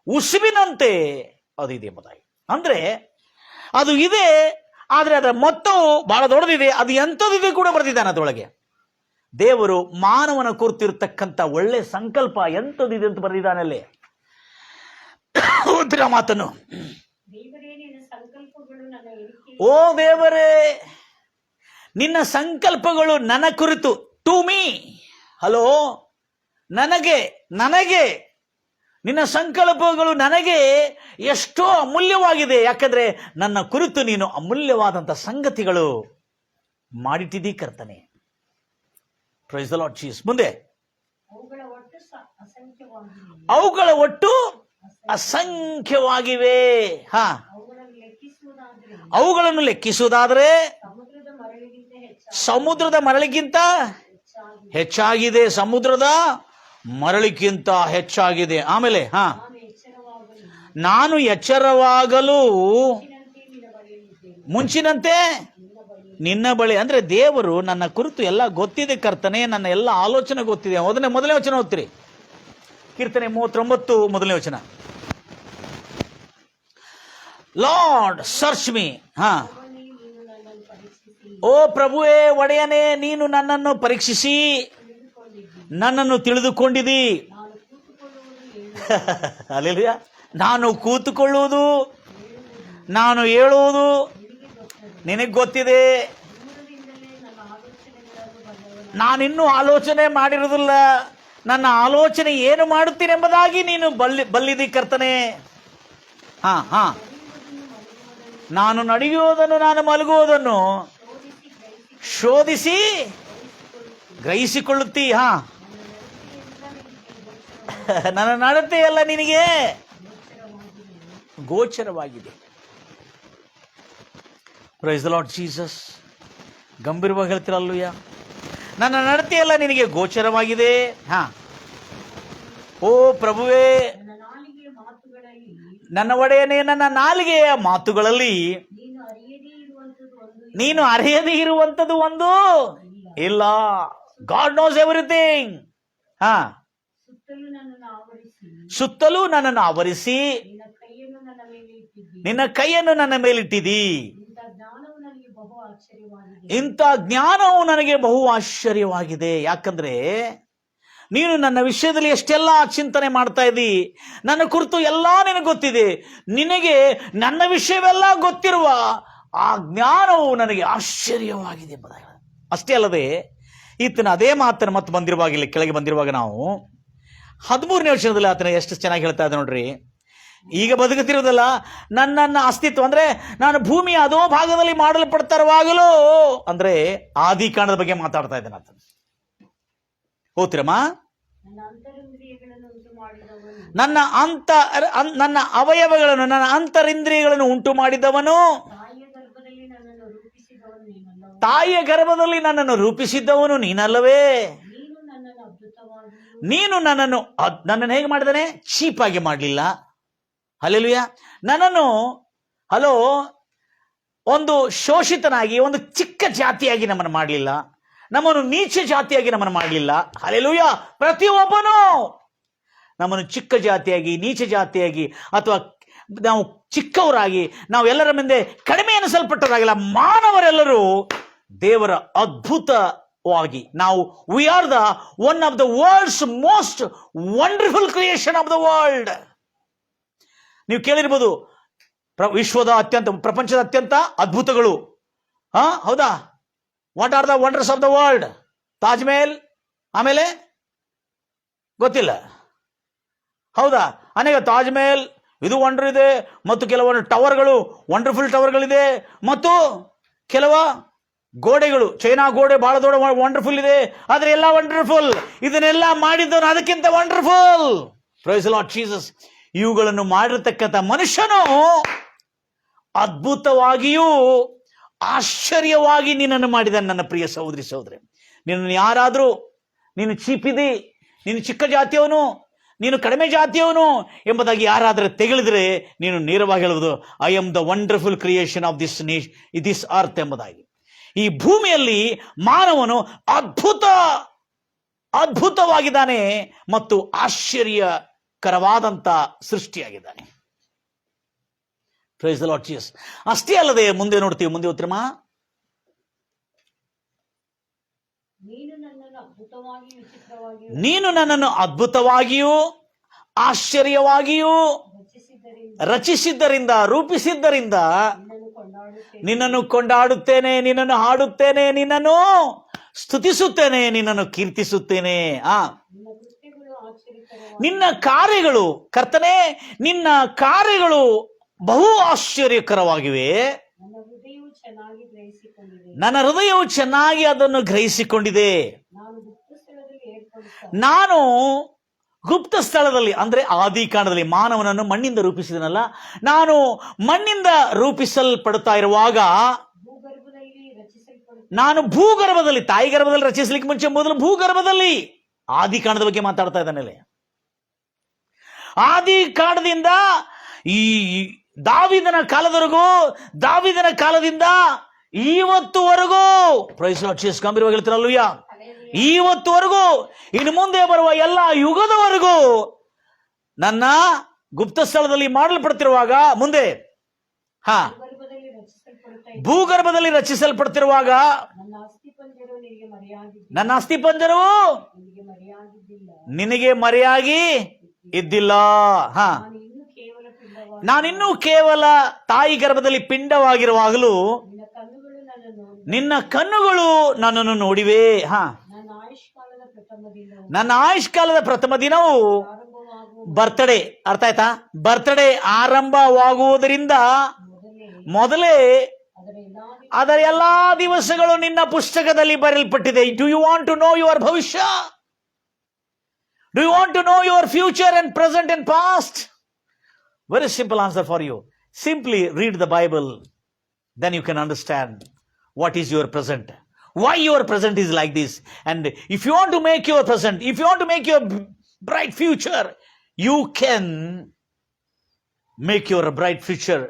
ಉಸುಬಿನಂತೆ ಅದು ಇದೆ ಎಂಬುದಾಗಿ. ಅಂದ್ರೆ ಅದು ಇದೆ, ಆದ್ರೆ ಅದರ ಮೊತ್ತವು ಬಹಳ ದೊಡ್ಡದಿದೆ. ಅದು ಎಂಥದಿದೆ ಕೂಡ ಬರೆದಿದ್ದಾನೆ ಅದರೊಳಗೆ. ದೇವರು ಮಾನವನ ಕುರಿತಿರ್ತಕ್ಕಂಥ ಒಳ್ಳೆ ಸಂಕಲ್ಪ ಎಂಥದಿದೆ ಅಂತ ಬರೆದಿದ್ದಾನೆ ಅಲ್ಲಿ. ಉತ್ತರ ಮಾತನ್ನು, ಓ ದೇವರೇ, ನಿನ್ನ ಸಂಕಲ್ಪಗಳು ನನ್ನ ಕುರಿತು, ಟು ಮೀ, ಹಲೋ, ನನಗೆ ನಿನ್ನ ಸಂಕಲ್ಪಗಳು ನನಗೆ ಎಷ್ಟೋ ಅಮೂಲ್ಯವಾಗಿದೆ. ಯಾಕಂದ್ರೆ ನನ್ನ ಕುರಿತು ನೀನು ಅಮೂಲ್ಯವಾದಂಥ ಸಂಗತಿಗಳು ಮಾಡಿಟ್ಟಿದ್ದೀ ಕರ್ತನೆ. Praise the Lord Jesus. ಮುಂದೆ, ಅವುಗಳ ಒಟ್ಟು ಅಸಂಖ್ಯವಾಗಿವೆ. ಅವುಗಳನ್ನು ಲೆಕ್ಕಿಸುವುದಾದರೆ ಸಮುದ್ರದ ಮರಳಿಗಿಂತ ಹೆಚ್ಚಾಗಿದೆ. ಸಮುದ್ರದ ಮರಳಿಗಿಂತ ಹೆಚ್ಚಾಗಿದೆ. ಆಮೇಲೆ ನಾನು ಎಚ್ಚರವಾಗಲು ಮುಂಚಿನಂತೆ ನಿನ್ನ ಬಳಿ. ಅಂದ್ರೆ ದೇವರು ನನ್ನ ಕುರಿತು ಎಲ್ಲ ಗೊತ್ತಿದೆ ಕರ್ತನೆ, ನನ್ನ ಎಲ್ಲ ಆಲೋಚನೆ ಗೊತ್ತಿದೆ. ಮೊದಲನೇ ವಚನ ಓದ್ತೀರಿ, ಕೀರ್ತನೆ 39 ಮೊದಲನೇ ವಚನ. Lord search me. ಓ ಪ್ರಭುವೇ, ಒಡೆಯನೇ, ನೀನು ನನ್ನನ್ನು ಪರೀಕ್ಷಿಸಿ ನನ್ನನ್ನು ತಿಳಿದುಕೊಂಡಿದಿ. ಅಲ್ಲೆಲೂಯಾ. ನಾನು ಕೂತುಕೊಳ್ಳುವುದು, ನಾನು ಹೇಳುವುದು ನಿನಗೆ ಗೊತ್ತಿದೆ. ನಾನಿನ್ನೂ ಆಲೋಚನೆ ಮಾಡಿರುವುದಿಲ್ಲ. ನನ್ನ ಆಲೋಚನೆ ಏನು ಮಾಡುತ್ತೀನಿ ಎಂಬುದಾಗಿ ನೀನು ಬಲ್ಲಿದಿ ಕರ್ತನೆ. ನಾನು ನಡೆಯುವುದನ್ನು, ನಾನು ಮಲಗುವುದನ್ನು ಶೋಧಿಸಿ ಗ್ರಹಿಸಿಕೊಳ್ಳುತ್ತೀ. ನನ್ನ ನಡತೆ ಎಲ್ಲ ನಿನಗೆ ಗೋಚರವಾಗಿದೆ. Praise the Lord Jesus. ಗಂಭೀರವಾಗಿ ಹೇಳ್ತಿರಲ್ಲೂಯ್ಯ. ನನ್ನ ನಡತೆ ಎಲ್ಲ ನಿನಗೆ ಗೋಚರವಾಗಿದೆ. ಓ ಪ್ರಭುವೇ, ನನ್ನ ಒಡೆಯನೇ, ನನ್ನ ನಾಲಿಗೆಯ ಮಾತುಗಳಲ್ಲಿ ನೀನು ಅರಿಯದೇ ಇರುವಂಥದ್ದು ಒಂದು ಇಲ್ಲ. God knows everything. ಸುತ್ತಲೂ ನನ್ನನ್ನು ಆವರಿಸಿ ನಿನ್ನ ಕೈಯನ್ನು ನನ್ನ ಮೇಲಿಟ್ಟಿದಿ. ಇಂಥ ಜ್ಞಾನವು ನನಗೆ ಬಹು ಆಶ್ಚರ್ಯವಾಗಿದೆ. ಯಾಕಂದ್ರೆ ನೀನು ನನ್ನ ವಿಷಯದಲ್ಲಿ ಎಷ್ಟೆಲ್ಲ ಚಿಂತನೆ ಮಾಡ್ತಾ ಇದ್ದಿ. ನನ್ನ ಕುರಿತು ಎಲ್ಲ ನಿನಗೆ ಗೊತ್ತಿದೆ. ನಿನಗೆ ನನ್ನ ವಿಷಯವೆಲ್ಲ ಗೊತ್ತಿರುವ ಆ ಜ್ಞಾನವು ನನಗೆ ಆಶ್ಚರ್ಯವಾಗಿದೆ ಎಂಬುದಾಗಿ. ಅಷ್ಟೇ ಅಲ್ಲದೆ ಈತನ ಅದೇ ಮಾತನ್ನು ಮತ್ತೆ ಬಂದಿರುವಾಗ, ಇಲ್ಲಿ ಕೆಳಗೆ ಬಂದಿರುವಾಗ ನಾವು 13ನೇ ವಚನದಲ್ಲಿ ಆತನ ಎಷ್ಟು ಚೆನ್ನಾಗಿ ಹೇಳ್ತಾ ಇದ್ದ ನೋಡ್ರಿ. ಈಗ ಬದುಕುತ್ತಿರುವುದಲ್ಲ, ನನ್ನ ಅಸ್ತಿತ್ವ ಅಂದ್ರೆ ನಾನು ಭೂಮಿಯ ಅದೋ ಭಾಗದಲ್ಲಿ ಮಾಡಲ್ಪಡ್ತಾ ಇರುವಾಗಲೂ, ಅಂದ್ರೆ ಆದಿಕಾಂಡದ ಬಗ್ಗೆ ಮಾತಾಡ್ತಾ ಇದ್ದಾನೆ ಆತ. ಓದ್ತಿರಮ್ಮ? ನನ್ನ ಅವಯವಗಳನ್ನು, ನನ್ನ ಅಂತರಿಂದ್ರಿಯಗಳನ್ನು ಉಂಟು ಮಾಡಿದವನು, ತಾಯಿಯ ಗರ್ಭದಲ್ಲಿ ನನ್ನನ್ನು ರೂಪಿಸಿದ್ದವನು ನೀನಲ್ಲವೇ? ನೀನು ನನ್ನನ್ನು ಹೇಗೆ ಮಾಡಿದಾನೆ? ಚೀಪಾಗಿ ಮಾಡಲಿಲ್ಲ. ಹಲ್ಲೆಲೂಯಾ. ನನ್ನನ್ನು ಒಂದು ಶೋಷಿತನಾಗಿ, ಒಂದು ಚಿಕ್ಕ ಜಾತಿಯಾಗಿ ನಮ್ಮನ್ನು ಮಾಡಲಿಲ್ಲ. ನಮ್ಮನ್ನು ನೀಚ ಜಾತಿಯಾಗಿ ನಮ್ಮನ್ನು ಮಾಡಲಿಲ್ಲ. ಹಲ್ಲೆಲೂಯಾ. ಪ್ರತಿಯೊಬ್ಬನು ನಮ್ಮನ್ನು ಚಿಕ್ಕ ಜಾತಿಯಾಗಿ, ನೀಚ ಜಾತಿಯಾಗಿ, ಅಥವಾ ನಾವು ಚಿಕ್ಕವರಾಗಿ, ನಾವು ಎಲ್ಲರ ಮುಂದೆ ಕಡಿಮೆ ಎನಿಸಲ್ಪಟ್ಟವರಾಗಿಲ್ಲ. ಮಾನವರೆಲ್ಲರೂ ದೇವರ ಅದ್ಭುತವಾಗಿ ನಾವು we are the one of the world's most wonderful creation of the world. ನೀವು ಕೇಳಿರ್ಬೋದು, ಪ್ರಪಂಚದ ಅತ್ಯಂತ ಅದ್ಭುತಗಳು. ಹೌದಾ? What are the wonders of the world? Taj Mahal, ಆಮೇಲೆ ಗೊತ್ತಿಲ್ಲ. ಹೌದಾ? ಅನೇಕ ತಾಜ್ ಮಹಲ್ ಇದು ವಂಡರ್ ಇದೆ, ಮತ್ತು ಕೆಲವೊಂದು ಟವರ್ಗಳು, ವಂಡರ್ಫುಲ್ ಟವರ್ಗಳಿದೆ, ಮತ್ತು ಕೆಲವು ಗೋಡೆಗಳು, ಚೈನಾ ಗೋಡೆ ಬಹಳ ದೊಡ್ಡ ವಂಡರ್ಫುಲ್ ಇದೆ. ಆದ್ರೆ ಎಲ್ಲ ವಂಡರ್ಫುಲ್. ಇದನ್ನೆಲ್ಲ ಮಾಡಿದ್ದವನು ಅದಕ್ಕಿಂತ wonderful. Praise the Lord Jesus. ಇವುಗಳನ್ನು ಮಾಡಿರತಕ್ಕಂಥ ಮನುಷ್ಯನು ಅದ್ಭುತವಾಗಿಯೂ ಆಶ್ಚರ್ಯವಾಗಿ ನಿನ್ನನ್ನು ಮಾಡಿದ್ದಾನೆ. ನನ್ನ ಪ್ರಿಯ ಸಹೋದರಿ ಸಹೋದರಿ, ನಿನ್ನನ್ನು ಯಾರಾದರೂ ನೀನು ಚೀಪಿದಿ, ನೀನು ಚಿಕ್ಕ ಜಾತಿಯವನು, ನೀನು ಕಡಿಮೆ ಜಾತಿಯವನು ಎಂಬುದಾಗಿ ಯಾರಾದರೂ ತೆಗೆಳಿದರೆ, ನೀನು ನೇರವಾಗಿ ಹೇಳುವುದು I am the wonderful creation of this earth ಎಂಬುದಾಗಿ. ಈ ಭೂಮಿಯಲ್ಲಿ ಮಾನವನು ಅದ್ಭುತವಾಗಿದ್ದಾನೆ ಮತ್ತು ಆಶ್ಚರ್ಯಕರವಾದಂಥ ಸೃಷ್ಟಿಯಾಗಿದ್ದಾನೆ. Praise the Lord Jesus. ಅಷ್ಟೇ ಅಲ್ಲದೆ ಮುಂದೆ ನೋಡ್ತೀವಿ, ಮುಂದೆ ಓದ್ತಿರಮ್ಮ. ನೀನು ನನ್ನನ್ನು ಅದ್ಭುತವಾಗಿಯೂ ಆಶ್ಚರ್ಯವಾಗಿಯೂ ರಚಿಸಿದ್ದರಿಂದ, ರೂಪಿಸಿದ್ದರಿಂದ ನಿನ್ನನ್ನು ಕೊಂಡಾಡುತ್ತೇನೆ, ನಿನ್ನನ್ನು ಹಾಡುತ್ತೇನೆ, ನಿನ್ನನ್ನು ಸ್ತುತಿಸುತ್ತೇನೆ, ನಿನ್ನನ್ನು ಕೀರ್ತಿಸುತ್ತೇನೆ. ನಿನ್ನ ಕಾರ್ಯಗಳು ಕರ್ತನೇ, ನಿನ್ನ ಕಾರ್ಯಗಳು ಬಹು ಆಶ್ಚರ್ಯಕರವಾಗಿವೆ. ನನ್ನ ಹೃದಯವು ಚೆನ್ನಾಗಿ ಅದನ್ನು ಗ್ರಹಿಸಿಕೊಂಡಿದೆ. ನಾನು ಗುಪ್ತ ಸ್ಥಳದಲ್ಲಿ, ಅಂದ್ರೆ ಆದಿಕಾಂಡದಲ್ಲಿ ಮಾನವನನ್ನು ಮಣ್ಣಿಂದ ರೂಪಿಸಿದನಲ್ಲ, ನಾನು ಮಣ್ಣಿಂದ ರೂಪಿಸಲ್ಪಡುತ್ತಾ ಇರುವಾಗ ನಾನು ಭೂಗರ್ಭದಲ್ಲಿ, ತಾಯಿ ಗರ್ಭದಲ್ಲಿ ರಚಿಸಲಿಕ್ಕೆ ಮುಂಚೆ ಮೊದಲು ಭೂಗರ್ಭದಲ್ಲಿ, ಆದಿ ಕಾಂಡದ ಬಗ್ಗೆ ಮಾತಾಡ್ತಾ ಇದ್ದಾನೆ. ಆದಿ ಕಾಂಡದಿಂದ ಈ ದಾವೀದನ ಕಾಲದಿಂದ ಇವತ್ತುವರೆಗೂ, ಪ್ರೈಸ್ ಲಾರ್ಡ್ ಜೀಸಸ್, ಗಂಭೀರವಾಗಿ ಹೇಳ್ತೀರಲ್ಲೂಯ್ಯ, ಇವತ್ತುವರೆಗೂ, ಇನ್ನು ಮುಂದೆ ಬರುವ ಎಲ್ಲ ಯುಗದವರೆಗೂ ನನ್ನ ಗುಪ್ತ ಸ್ಥಳದಲ್ಲಿ ಮಾಡಲ್ಪಡ್ತಿರುವಾಗ, ಮುಂದೆ ಭೂಗರ್ಭದಲ್ಲಿ ರಚಿಸಲ್ಪಡ್ತಿರುವಾಗ ನನ್ನ ಅಸ್ಥಿಪಂಜರವು ನಿನಗೆ ಮರೆಯಾಗಿ ಇದ್ದಿಲ್ಲ. ನಾನಿನ್ನೂ ಕೇವಲ ತಾಯಿ ಗರ್ಭದಲ್ಲಿ ಪಿಂಡವಾಗಿರುವಾಗಲೂ ನಿನ್ನ ಕಣ್ಣುಗಳು ನನ್ನನ್ನು ನೋಡಿವೆ. ನನ್ನ ಆಯುಷ್ಕಾಲದ ಪ್ರಥಮ ದಿನವು ಬರ್ತ್ಡೇ, ಅರ್ಥ ಆಯ್ತಾ? ಬರ್ತ್ಡೇ ಆರಂಭವಾಗುವುದರಿಂದ ಮೊದಲೇ ಅದರ ಎಲ್ಲಾ ದಿವಸಗಳು ನಿನ್ನ ಪುಸ್ತಕದಲ್ಲಿ ಬರೆಯಲ್ಪಟ್ಟಿದೆ. Do you want to know your ಭವಿಷ್ಯ? Do you want to know your future and present and past? Very simple answer for you. Simply read the Bible. Then you can understand what is your present. Why your present is like this. And if you want to make your present, if you want to make your bright future, you can make your bright future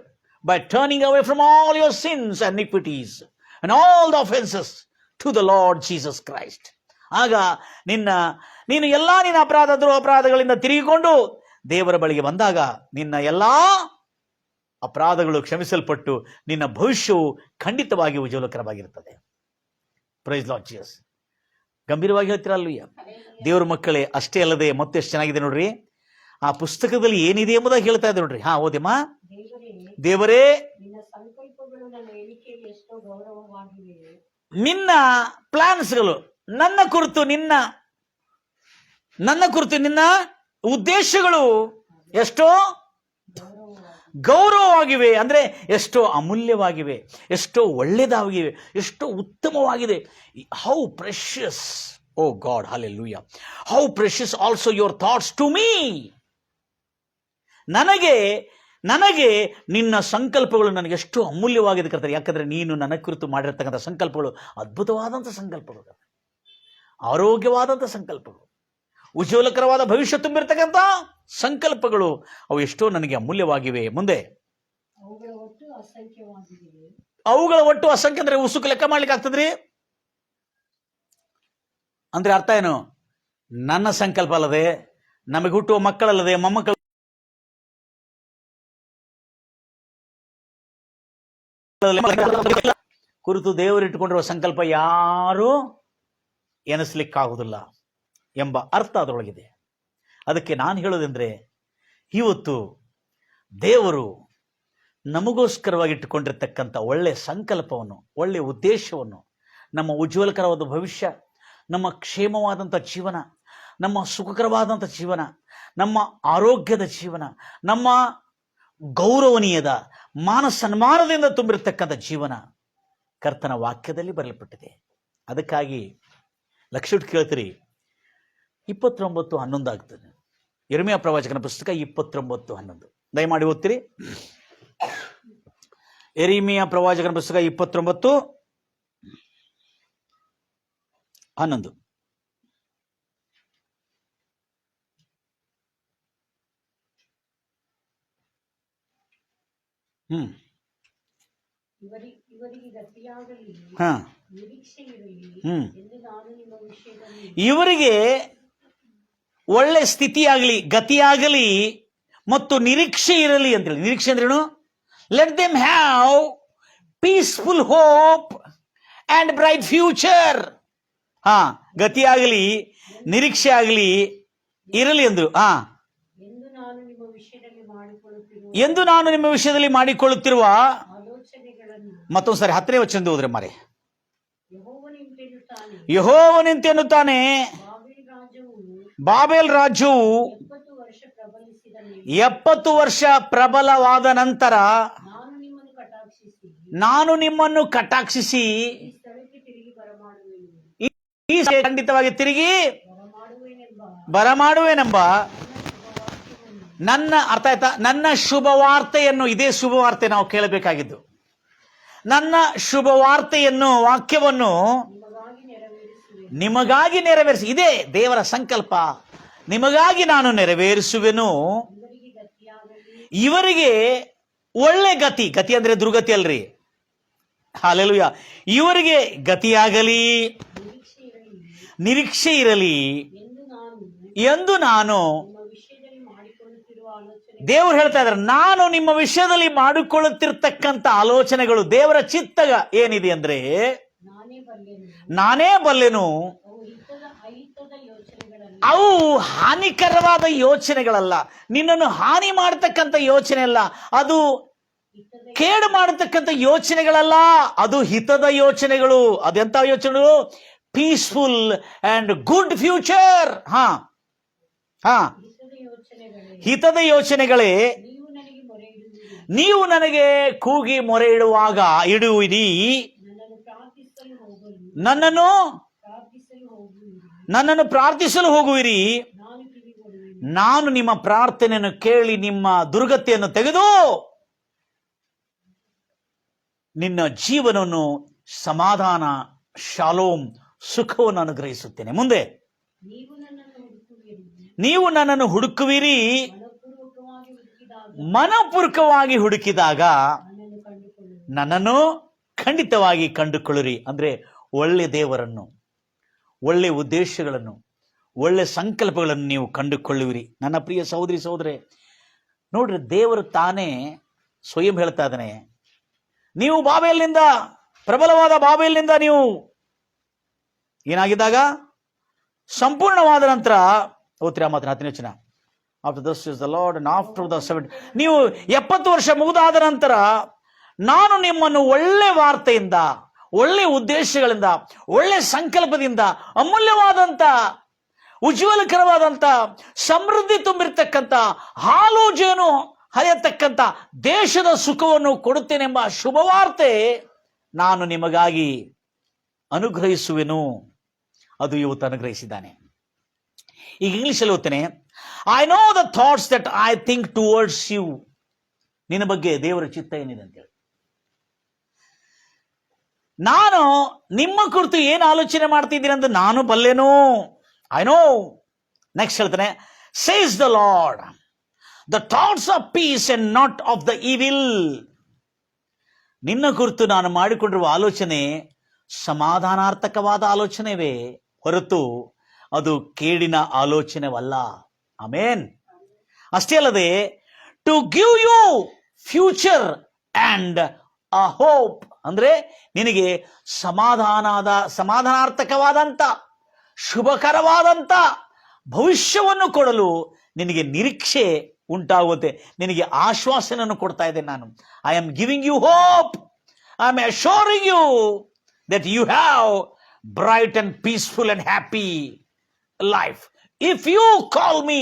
by turning away from all your sins and iniquities and all the offenses to the Lord Jesus Christ. ಆಗ ನೀನು ಎಲ್ಲಾ ನಿನ್ನ ಅಪರಾಧಗಳಿಂದ ತಿರುಗಿಕೊಂಡು ದೇವರ ಬಳಿಗೆ ಬಂದಾಗ ನಿನ್ನ ಎಲ್ಲಾ ಅಪರಾಧಗಳು ಕ್ಷಮಿಸಲ್ಪಟ್ಟು ನಿನ್ನ ಭವಿಷ್ಯವು ಖಂಡಿತವಾಗಿ ಉಜ್ವಲಕರವಾಗಿರುತ್ತದೆ. Price Lord Jesus. ಗಂಭೀರವಾಗಿ ಹೇಳ್ತೀರಲ್ಲೂಯ್ಯ ದೇವರ ಮಕ್ಕಳೇ. ಅಷ್ಟೇ ಅಲ್ಲದೆ ಮತ್ತೆಷ್ಟು ಚೆನ್ನಾಗಿದೆ ನೋಡ್ರಿ, ಆ ಪುಸ್ತಕದಲ್ಲಿ ಏನಿದೆ ಎಂಬುದಾಗಿ ಹೇಳ್ತಾ ಇದೆ ನೋಡ್ರಿ. ಓದಿಮ್ಮ. ದೇವರೇ, ನಿನ್ನ ಪ್ಲಾನ್ಸ್ಗಳು ನನ್ನ ಕುರಿತು ನಿನ್ನ ಉದ್ದೇಶಗಳು ಎಷ್ಟೋ ಗೌರವವಾಗಿವೆ, ಅಂದ್ರೆ ಎಷ್ಟೋ ಅಮೂಲ್ಯವಾಗಿವೆ, ಎಷ್ಟೋ ಒಳ್ಳೆಯದಾಗಿವೆ, ಎಷ್ಟೋ ಉತ್ತಮವಾಗಿದೆ. How precious, O God, hallelujah, how precious also your thoughts to me. ನನಗೆ ನಿನ್ನ ಸಂಕಲ್ಪಗಳು ನನಗೆ ಎಷ್ಟು ಅಮೂಲ್ಯವಾಗಿದೆ ಕರ್ತಾರೆ. ಯಾಕಂದ್ರೆ ನೀನು ನನ್ನ ಕುರಿತು ಮಾಡಿರ್ತಕ್ಕಂಥ ಸಂಕಲ್ಪಗಳು ಅದ್ಭುತವಾದಂಥ ಸಂಕಲ್ಪಗಳು, ಆರೋಗ್ಯವಾದಂಥ ಸಂಕಲ್ಪಗಳು, ಉಜ್ವಲಕರವಾದ ಭವಿಷ್ಯ ತುಂಬಿರ್ತಕ್ಕಂಥ ಸಂಕಲ್ಪಗಳು. ಅವು ಎಷ್ಟೋ ನನಗೆ ಅಮೂಲ್ಯವಾಗಿವೆ. ಮುಂದೆ ಅವುಗಳ ಒಟ್ಟು ಅಸಂಖ್ಯ ಅಂದ್ರೆ ಉಸುಕು ಲೆಕ್ಕ ಮಾಡ್ಲಿಕ್ಕೆ ಆಗ್ತದ್ರಿ? ಅಂದ್ರೆ ಅರ್ಥ ಏನು? ನನ್ನ ಸಂಕಲ್ಪ ಅಲ್ಲದೆ, ನಮಗೆ ಹುಟ್ಟುವ ಮಕ್ಕಳಲ್ಲದೆ, ಮೊಮ್ಮಕ್ಕಳ ಕುರಿತು ದೇವರಿಟ್ಟುಕೊಂಡಿರುವ ಸಂಕಲ್ಪ ಯಾರು ಎನಿಸ್ಲಿಕ್ಕಾಗುವುದಿಲ್ಲ ಎಂಬ ಅರ್ಥ ಅದರೊಳಗಿದೆ. ಅದಕ್ಕೆ ನಾನು ಹೇಳೋದೆಂದ್ರೆ, ಇವತ್ತು ದೇವರು ನಮಗೋಸ್ಕರವಾಗಿ ಇಟ್ಟುಕೊಂಡಿರ್ತಕ್ಕಂಥ ಒಳ್ಳೆ ಸಂಕಲ್ಪವನ್ನು, ಒಳ್ಳೆಯ ಉದ್ದೇಶವನ್ನು, ನಮ್ಮ ಉಜ್ವಲಕರವಾದ ಭವಿಷ್ಯ, ನಮ್ಮ ಕ್ಷೇಮವಾದಂಥ ಜೀವನ, ನಮ್ಮ ಸುಖಕರವಾದಂಥ ಜೀವನ, ನಮ್ಮ ಆರೋಗ್ಯದ ಜೀವನ, ನಮ್ಮ ಗೌರವನೀಯದ ಮಾನ ಸನ್ಮಾನದಿಂದ ತುಂಬಿರತಕ್ಕಂಥ ಜೀವನ ಕರ್ತನ ವಾಕ್ಯದಲ್ಲಿ ಬರೆಯಲ್ಪಟ್ಟಿದೆ. ಅದಕ್ಕಾಗಿ ಲಕ್ಷ ಇಟ್ಟು ಕೇಳ್ತೀರಿ. 29:11 ಆಗ್ತದೆ. ಯೆರೆಮೀಯ ಪ್ರವಾಚಕನ ಪುಸ್ತಕ 29:11 ದಯಮಾಡಿ ಓದ್ತೀರಿ. ಯೆರೆಮೀಯ ಪ್ರವಾಚಕನ ಪುಸ್ತಕ 29:11. ಇವರಿಗೆ ಒಳ್ಳೆ ಸ್ಥಿತಿಯಾಗಲಿ, ಗತಿಯಾಗಲಿ ಮತ್ತು ನಿರೀಕ್ಷೆ ಇರಲಿ ಅಂತೇಳಿ. ನಿರೀಕ್ಷೆ ಅಂದ್ರೇನು? Let them have peaceful hope and bright future. ಗತಿಯಾಗಲಿ, ನಿರೀಕ್ಷೆ ಆಗಲಿ, ಇರಲಿ ಅಂದ್ರು. ಎಂದು ನಾನು ನಿಮ್ಮ ವಿಷಯದಲ್ಲಿ ಮಾಡಿಕೊಳ್ಳುತ್ತಿರುವ, ಮತ್ತೊಂದ್ಸರಿ 10ನೇ ವಚನ ಓದ್ರೆ ಮಾರೆ. ಯೆಹೋವನಿಂತೆನ್ನುತ್ತಾನೆ, ಬಾಬೆಲ್ ರಾಜ್ಯವು 70 ವರ್ಷ ಪ್ರಬಲವಾದ ನಂತರ ನಾನು ನಿಮ್ಮನ್ನು ಕಟಾಕ್ಷಿಸಿ ಈ ಖಂಡಿತವಾಗಿ ತಿರುಗಿ ಬರಮಾಡುವೆನೆಂಬ ನನ್ನ, ಅರ್ಥ ಆಯ್ತಾ, ನನ್ನ ಶುಭವಾರ್ತೆಯನ್ನು, ಇದೇ ಶುಭವಾರ್ತೆ ನಾವು ಕೇಳಬೇಕಾಗಿದ್ದು. ನನ್ನ ಶುಭವಾರ್ತೆಯನ್ನು, ವಾಕ್ಯವನ್ನು ನಿಮಗಾಗಿ ನೆರವೇರಿಸಿ. ಇದೇ ದೇವರ ಸಂಕಲ್ಪ. ನಿಮಗಾಗಿ ನಾನು ನೆರವೇರಿಸುವೆನು. ಇವರಿಗೆ ಒಳ್ಳೆ ಗತಿ, ಗತಿ ಅಂದ್ರೆ ದುರ್ಗತಿ ಅಲ್ರಿ, ಹಲ್ಲೆಲೂಯಾ. ಇವರಿಗೆ ಗತಿಯಾಗಲಿ, ನಿರೀಕ್ಷೆ ಇರಲಿ ಎಂದು ನಾನು, ದೇವರು ಹೇಳ್ತಾ ಇದ್ದಾರೆ, ನಾನು ನಿಮ್ಮ ವಿಷಯದಲ್ಲಿ ಮಾಡಿಕೊಳ್ಳುತ್ತಿರ್ತಕ್ಕಂಥ ಆಲೋಚನೆಗಳು, ದೇವರ ಚಿತ್ತ ಏನಿದೆ ಅಂದ್ರೆ ನಾನೇ ಬಲ್ಲೆನು. ಅವು ಹಾನಿಕರವಾದ ಯೋಚನೆಗಳಲ್ಲ, ನಿನ್ನನ್ನು ಹಾನಿ ಮಾಡತಕ್ಕಂಥ ಯೋಚನೆ ಅಲ್ಲ, ಅದು ಕೇಡು ಮಾಡತಕ್ಕಂಥ ಯೋಚನೆಗಳಲ್ಲ, ಅದು ಹಿತದ ಯೋಚನೆಗಳು. ಅದೆಂತ ಯೋಚನೆಗಳು? Peaceful and good future. ಹಿತದ ಯೋಚನೆಗಳೇ. ನೀವು ನನಗೆ ಕೂಗಿ ಮೊರೆ ಇಡುವಿರಿ, ನನ್ನನ್ನು ಪ್ರಾರ್ಥಿಸಲು ಹೋಗುವಿರಿ. ನಾನು ನಿಮ್ಮ ಪ್ರಾರ್ಥನೆಯನ್ನು ಕೇಳಿ ನಿಮ್ಮ ದುರ್ಗತಿಯನ್ನು ತೆಗೆದು ನಿನ್ನ ಜೀವನವನ್ನು ಸಮಾಧಾನ, ಶಾಲೋಮ್, ಸುಖವನ್ನು ಅನುಗ್ರಹಿಸುತ್ತೇನೆ. ಮುಂದೆ, ನೀವು ನನ್ನನ್ನು ಹುಡುಕುವಿರಿ, ಮನಪೂರ್ವಕವಾಗಿ ಹುಡುಕಿದಾಗ ನನ್ನನ್ನು ಖಂಡಿತವಾಗಿ ಕಂಡುಕೊಳ್ಳಿರಿ. ಅಂದ್ರೆ ಒಳ್ಳೆ ದೇವರನ್ನು, ಒಳ್ಳೆ ಉದ್ದೇಶಗಳನ್ನು, ಒಳ್ಳೆ ಸಂಕಲ್ಪಗಳನ್ನು ನೀವು ಕಂಡುಕೊಳ್ಳುವಿರಿ. ನನ್ನ ಪ್ರಿಯ ಸಹೋದರಿ ಸಹೋದರೇ, ನೋಡ್ರಿ, ದೇವರು ತಾನೇ ಸ್ವಯಂ ಹೇಳ್ತಾ ಇದ್ದಾನೆ, ನೀವು ಬಾಬೆಲ್ನಿಂದ, ಪ್ರಬಲವಾದ ಬಾಬೆಲ್ನಿಂದ ನೀವು ಏನಾಗಿದ್ದಾಗ, ಸಂಪೂರ್ಣವಾದ ನಂತರ, ಓದ್ತೀರಾ ಮಾತ್ರ 10ನೇ ವಚನ, after this is the lord and after the ನೀವು 70 ವರ್ಷ ಮುಗಿದಾದ ನಂತರ ನಾನು ನಿಮ್ಮನ್ನು ಒಳ್ಳೆ ವಾರ್ತೆಯಿಂದ, ಒಳ್ಳೆ ಉದ್ದೇಶಗಳಿಂದ, ಒಳ್ಳೆ ಸಂಕಲ್ಪದಿಂದ, ಅಮೂಲ್ಯವಾದಂಥ, ಉಜ್ವಲಕರವಾದಂಥ, ಸಮೃದ್ಧಿ ತುಂಬಿರ್ತಕ್ಕಂಥ, ಹಾಲು ಜೇನು ಹರಿಯತಕ್ಕಂಥ ದೇಶದ ಸುಖವನ್ನು ಕೊಡುತ್ತೇನೆಂಬ ಶುಭವಾರ್ತೆ ನಾನು ನಿಮಗಾಗಿ ಅನುಗ್ರಹಿಸುವೆನು. ಅದು ಇವತ್ತು ಅನುಗ್ರಹಿಸಿದ್ದಾನೆ. ಈಗ ಇಂಗ್ಲಿಷಲ್ಲಿ ಓದ್ತೇನೆ. I know the thoughts that I think towards you. ನಿನ್ನ ಬಗ್ಗೆ ದೇವರ ಚಿತ್ತ ಏನಿದೆ ಅಂತೇಳಿ ನಾನು ನಿಮ್ಮ ಕುರಿತು ಏನು ಆಲೋಚನೆ ಮಾಡ್ತಿದ್ದೀನಿ ಅಂತ ನಾನು ಬಲ್ಲೆನು. I know. ನೆಕ್ಸ್ಟ್ ಹೇಳ್ತಾನೆ, says the lord, the thoughts of piece and not of the evil. ನಿನ್ನ ಕುರಿತು ನಾನು ಮಾಡಿಕೊಂಡಿರುವ ಆಲೋಚನೆ ಸಮಾಧಾನಾರ್ಥಕವಾದ ಆಲೋಚನೆವೇ ಹೊರತು ಅದು ಕೇಡಿನ ಆಲೋಚನೆವಲ್ಲ. ಆಮೇನ್. ಅಷ್ಟೇ ಅಲ್ಲದೆ, to give you future and a hope. ಅಂದ್ರೆ ನಿನಗೆ ಸಮಾಧಾನಾರ್ಥಕವಾದಂಥ, ಶುಭಕರವಾದಂಥ ಭವಿಷ್ಯವನ್ನು ಕೊಡಲು ನಿನಗೆ ನಿರೀಕ್ಷೆ ಉಂಟಾಗುತ್ತೆ, ನಿನಗೆ ಆಶ್ವಾಸನೆಯನ್ನು ಕೊಡ್ತಾ ಇದ್ದೇನೆ ನಾನು. I am giving you hope. I am assuring you that you have bright and peaceful and happy life if you call me,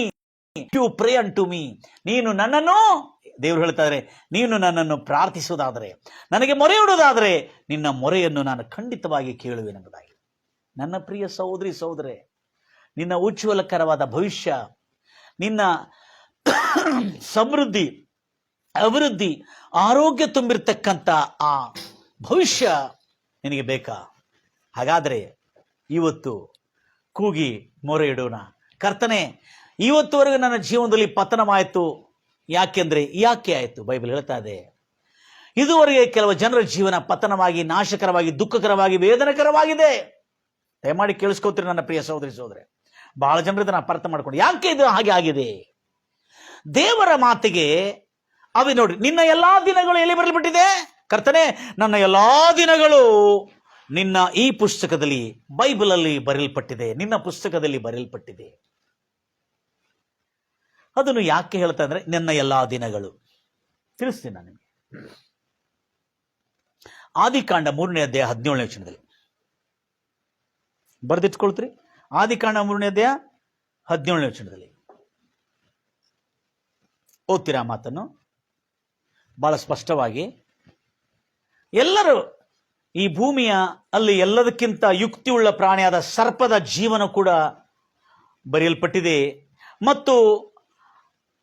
you pray unto me. ನೀನು ನನ್ನನ್ನು, ದೇವರು ಹೇಳ್ತಾ ಇದ್ದಾರೆ, ನೀನು ನನ್ನನ್ನು ಪ್ರಾರ್ಥಿಸುವುದಾದರೆ, ನನಗೆ ಮೊರೆ ಇಡುವುದಾದರೆ, ನಿನ್ನ ಮೊರೆಯನ್ನು ನಾನು ಖಂಡಿತವಾಗಿ ಕೇಳುವೆನೆಂಬುದಾಗಿ. ನನ್ನ ಪ್ರಿಯ ಸಹೋದರಿ ಸಹೋದರೇ, ನಿನ್ನ ಉಜ್ವಲಕರವಾದ ಭವಿಷ್ಯ, ನಿನ್ನ ಸಮೃದ್ಧಿ, ಅಭಿವೃದ್ಧಿ, ಆರೋಗ್ಯ ತುಂಬಿರ್ತಕ್ಕಂಥ ಆ ಭವಿಷ್ಯ ನಿನಗೆ ಬೇಕಾ? ಹಾಗಾದರೆ ಇವತ್ತು ಕೂಗಿ ಮೊರೆ ಇಡೋಣ. ಕರ್ತನೇ, ಇವತ್ತುವರೆಗೂ ನನ್ನ ಜೀವನದಲ್ಲಿ ಪತನವಾಯಿತು. ಯಾಕೆ ಆಯಿತು? ಬೈಬಲ್ ಹೇಳ್ತಾ ಇದೆ, ಇದುವರೆಗೆ ಕೆಲವು ಜನರ ಜೀವನ ಪತನವಾಗಿ, ನಾಶಕರವಾಗಿ, ದುಃಖಕರವಾಗಿ, ವೇದನಕರವಾಗಿದೆ. ದಯಮಾಡಿ ಕೇಳಿಸ್ಕೋತೀರಿ ನನ್ನ ಪ್ರಿಯ ಸಹೋದರಿ ಸಹೋದರೇ. ಬಹಳ ಜನರು ಇದನ್ನು ಅಪಾರ್ಥ ಮಾಡ್ಕೊಂಡು, ಯಾಕೆ ಇದು ಹಾಗೆ ಆಗಿದೆ? ದೇವರ ಮಾತಿಗೆ ಅವಿ ನೋಡಿ, ನಿನ್ನ ಎಲ್ಲಾ ದಿನಗಳು ಎಲ್ಲಿ ಬರಲ್ಪಟ್ಟಿದೆ? ಕರ್ತನೇ, ನನ್ನ ಎಲ್ಲಾ ದಿನಗಳು ನಿನ್ನ ಈ ಪುಸ್ತಕದಲ್ಲಿ, ಬೈಬಲ್ ಅಲ್ಲಿ ಬರೆಯಲ್ಪಟ್ಟಿದೆ, ನಿನ್ನ ಪುಸ್ತಕದಲ್ಲಿ ಬರೆಯಲ್ಪಟ್ಟಿದೆ. ಅದನ್ನು ಯಾಕೆ ಹೇಳ್ತಾ ಅಂದ್ರೆ, ನನ್ನ ಎಲ್ಲಾ ದಿನಗಳು. ತಿಳಿಸ್ತೀನಿ ನಾನು ನಿಮಗೆ. ಆದಿಕಾಂಡ 3ನೇ ಅಧ್ಯಾಯ 17ನೇ ವಚನದಲ್ಲಿ ಬರೆದಿಟ್ಕೊಳ್ತೀರಿ. ಆದಿಕಾಂಡ 3ನೇ ಅಧ್ಯಾಯ 17ನೇ ವಚನದಲ್ಲಿ ಓದ್ತೀರಾ ಮಾತನ್ನು ಬಹಳ ಸ್ಪಷ್ಟವಾಗಿ. ಎಲ್ಲರೂ ಈ ಭೂಮಿಯ ಅಲ್ಲಿ ಎಲ್ಲದಕ್ಕಿಂತ ಯುಕ್ತಿಯುಳ್ಳ ಪ್ರಾಣಿಯಾದ ಸರ್ಪದ ಜೀವನ ಕೂಡ ಬರೆಯಲ್ಪಟ್ಟಿದೆ, ಮತ್ತು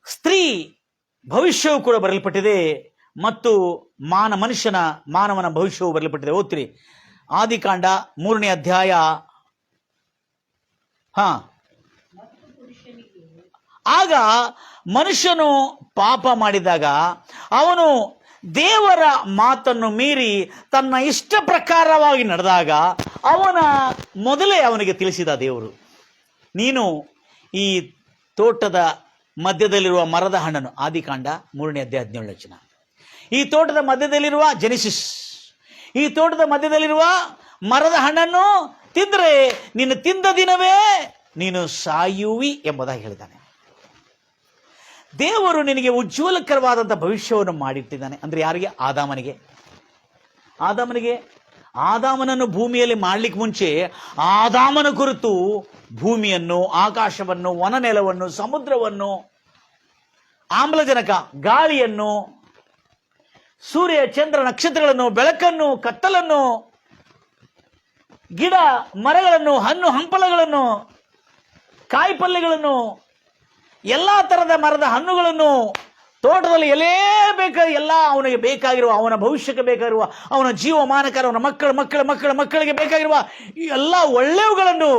ಸ್ತ್ರೀ ಭವಿಷ್ಯವು ಕೂಡ ಬರೆಯಲ್ಪಟ್ಟಿದೆ, ಮತ್ತು ಮಾನವನ ಭವಿಷ್ಯವು ಬರಲ್ಪಟ್ಟಿದೆ. ಓದ್ತೀರಿ ಆದಿಕಾಂಡ 3ನೇ ಅಧ್ಯಾಯ. ಆಗ ಮನುಷ್ಯನು ಪಾಪ ಮಾಡಿದಾಗ ಅವನು ದೇವರ ಮಾತನ್ನು ಮೀರಿ ತನ್ನ ಇಷ್ಟ ಪ್ರಕಾರವಾಗಿ ನಡೆದಾಗ ಅವನಿಗೆ ತಿಳಿಸಿದ ದೇವರು, ನೀನು ಈ ತೋಟದ ಮಧ್ಯದಲ್ಲಿರುವ ಮರದ ಹಣ್ಣನ್ನು, ಆದಿಕಾಂಡ 3ನೇ ಅಧ್ಯಾಯ 17ನೇ ವಚನ, ಈ ತೋಟದ ಮಧ್ಯದಲ್ಲಿರುವ ಜೆನೆಸಿಸ್, ಈ ತೋಟದ ಮಧ್ಯದಲ್ಲಿರುವ ಮರದ ಹಣ್ಣನ್ನು ತಿಂದರೆ ನೀನು ತಿಂದ ದಿನವೇ ನೀನು ಸಾಯುವಿ ಎಂಬುದಾಗಿ ಹೇಳಿದ್ದಾನೆ. ದೇವರು ನಿನಗೆ ಉಜ್ವಲಕರವಾದಂಥ ಭವಿಷ್ಯವನ್ನು ಮಾಡಿಟ್ಟಿದ್ದಾನೆ. ಅಂದರೆ ಯಾರಿಗೆ? ಆದಾಮನನ್ನು ಭೂಮಿಯಲ್ಲಿ ಮಾಡಲಿಕ್ಕೆ ಮುಂಚೆ ಆದಾಮನ ಕುರಿತು ಭೂಮಿಯನ್ನು, ಆಕಾಶವನ್ನು, ವನನೆಲವನ್ನು, ಸಮುದ್ರವನ್ನು, ಆಮ್ಲಜನಕ, ಗಾಳಿಯನ್ನು, ಸೂರ್ಯ, ಚಂದ್ರ, ನಕ್ಷತ್ರಗಳನ್ನು, ಬೆಳಕನ್ನು, ಕತ್ತಲನ್ನು, ಗಿಡ ಮರಗಳನ್ನು, ಹಣ್ಣು ಹಂಪಲಗಳನ್ನು, ಕಾಯಿಪಲ್ಯಗಳನ್ನು, ಎಲ್ಲ ಥರದ ಮರದ ಹಣ್ಣುಗಳನ್ನು, ತೋಟದಲ್ಲಿ ಎಲ್ಲ ಅವನಿಗೆ ಬೇಕಾಗಿರುವ, ಅವನ ಭವಿಷ್ಯಕ್ಕೆ ಬೇಕಾಗಿರುವ, ಅವನ ಜೀವಮಾನಕರ, ಅವನ ಮಕ್ಕಳಿಗೆ ಬೇಕಾಗಿರುವ ಈ ಎಲ್ಲ ಒಳ್ಳೆಯವುಗಳನ್ನು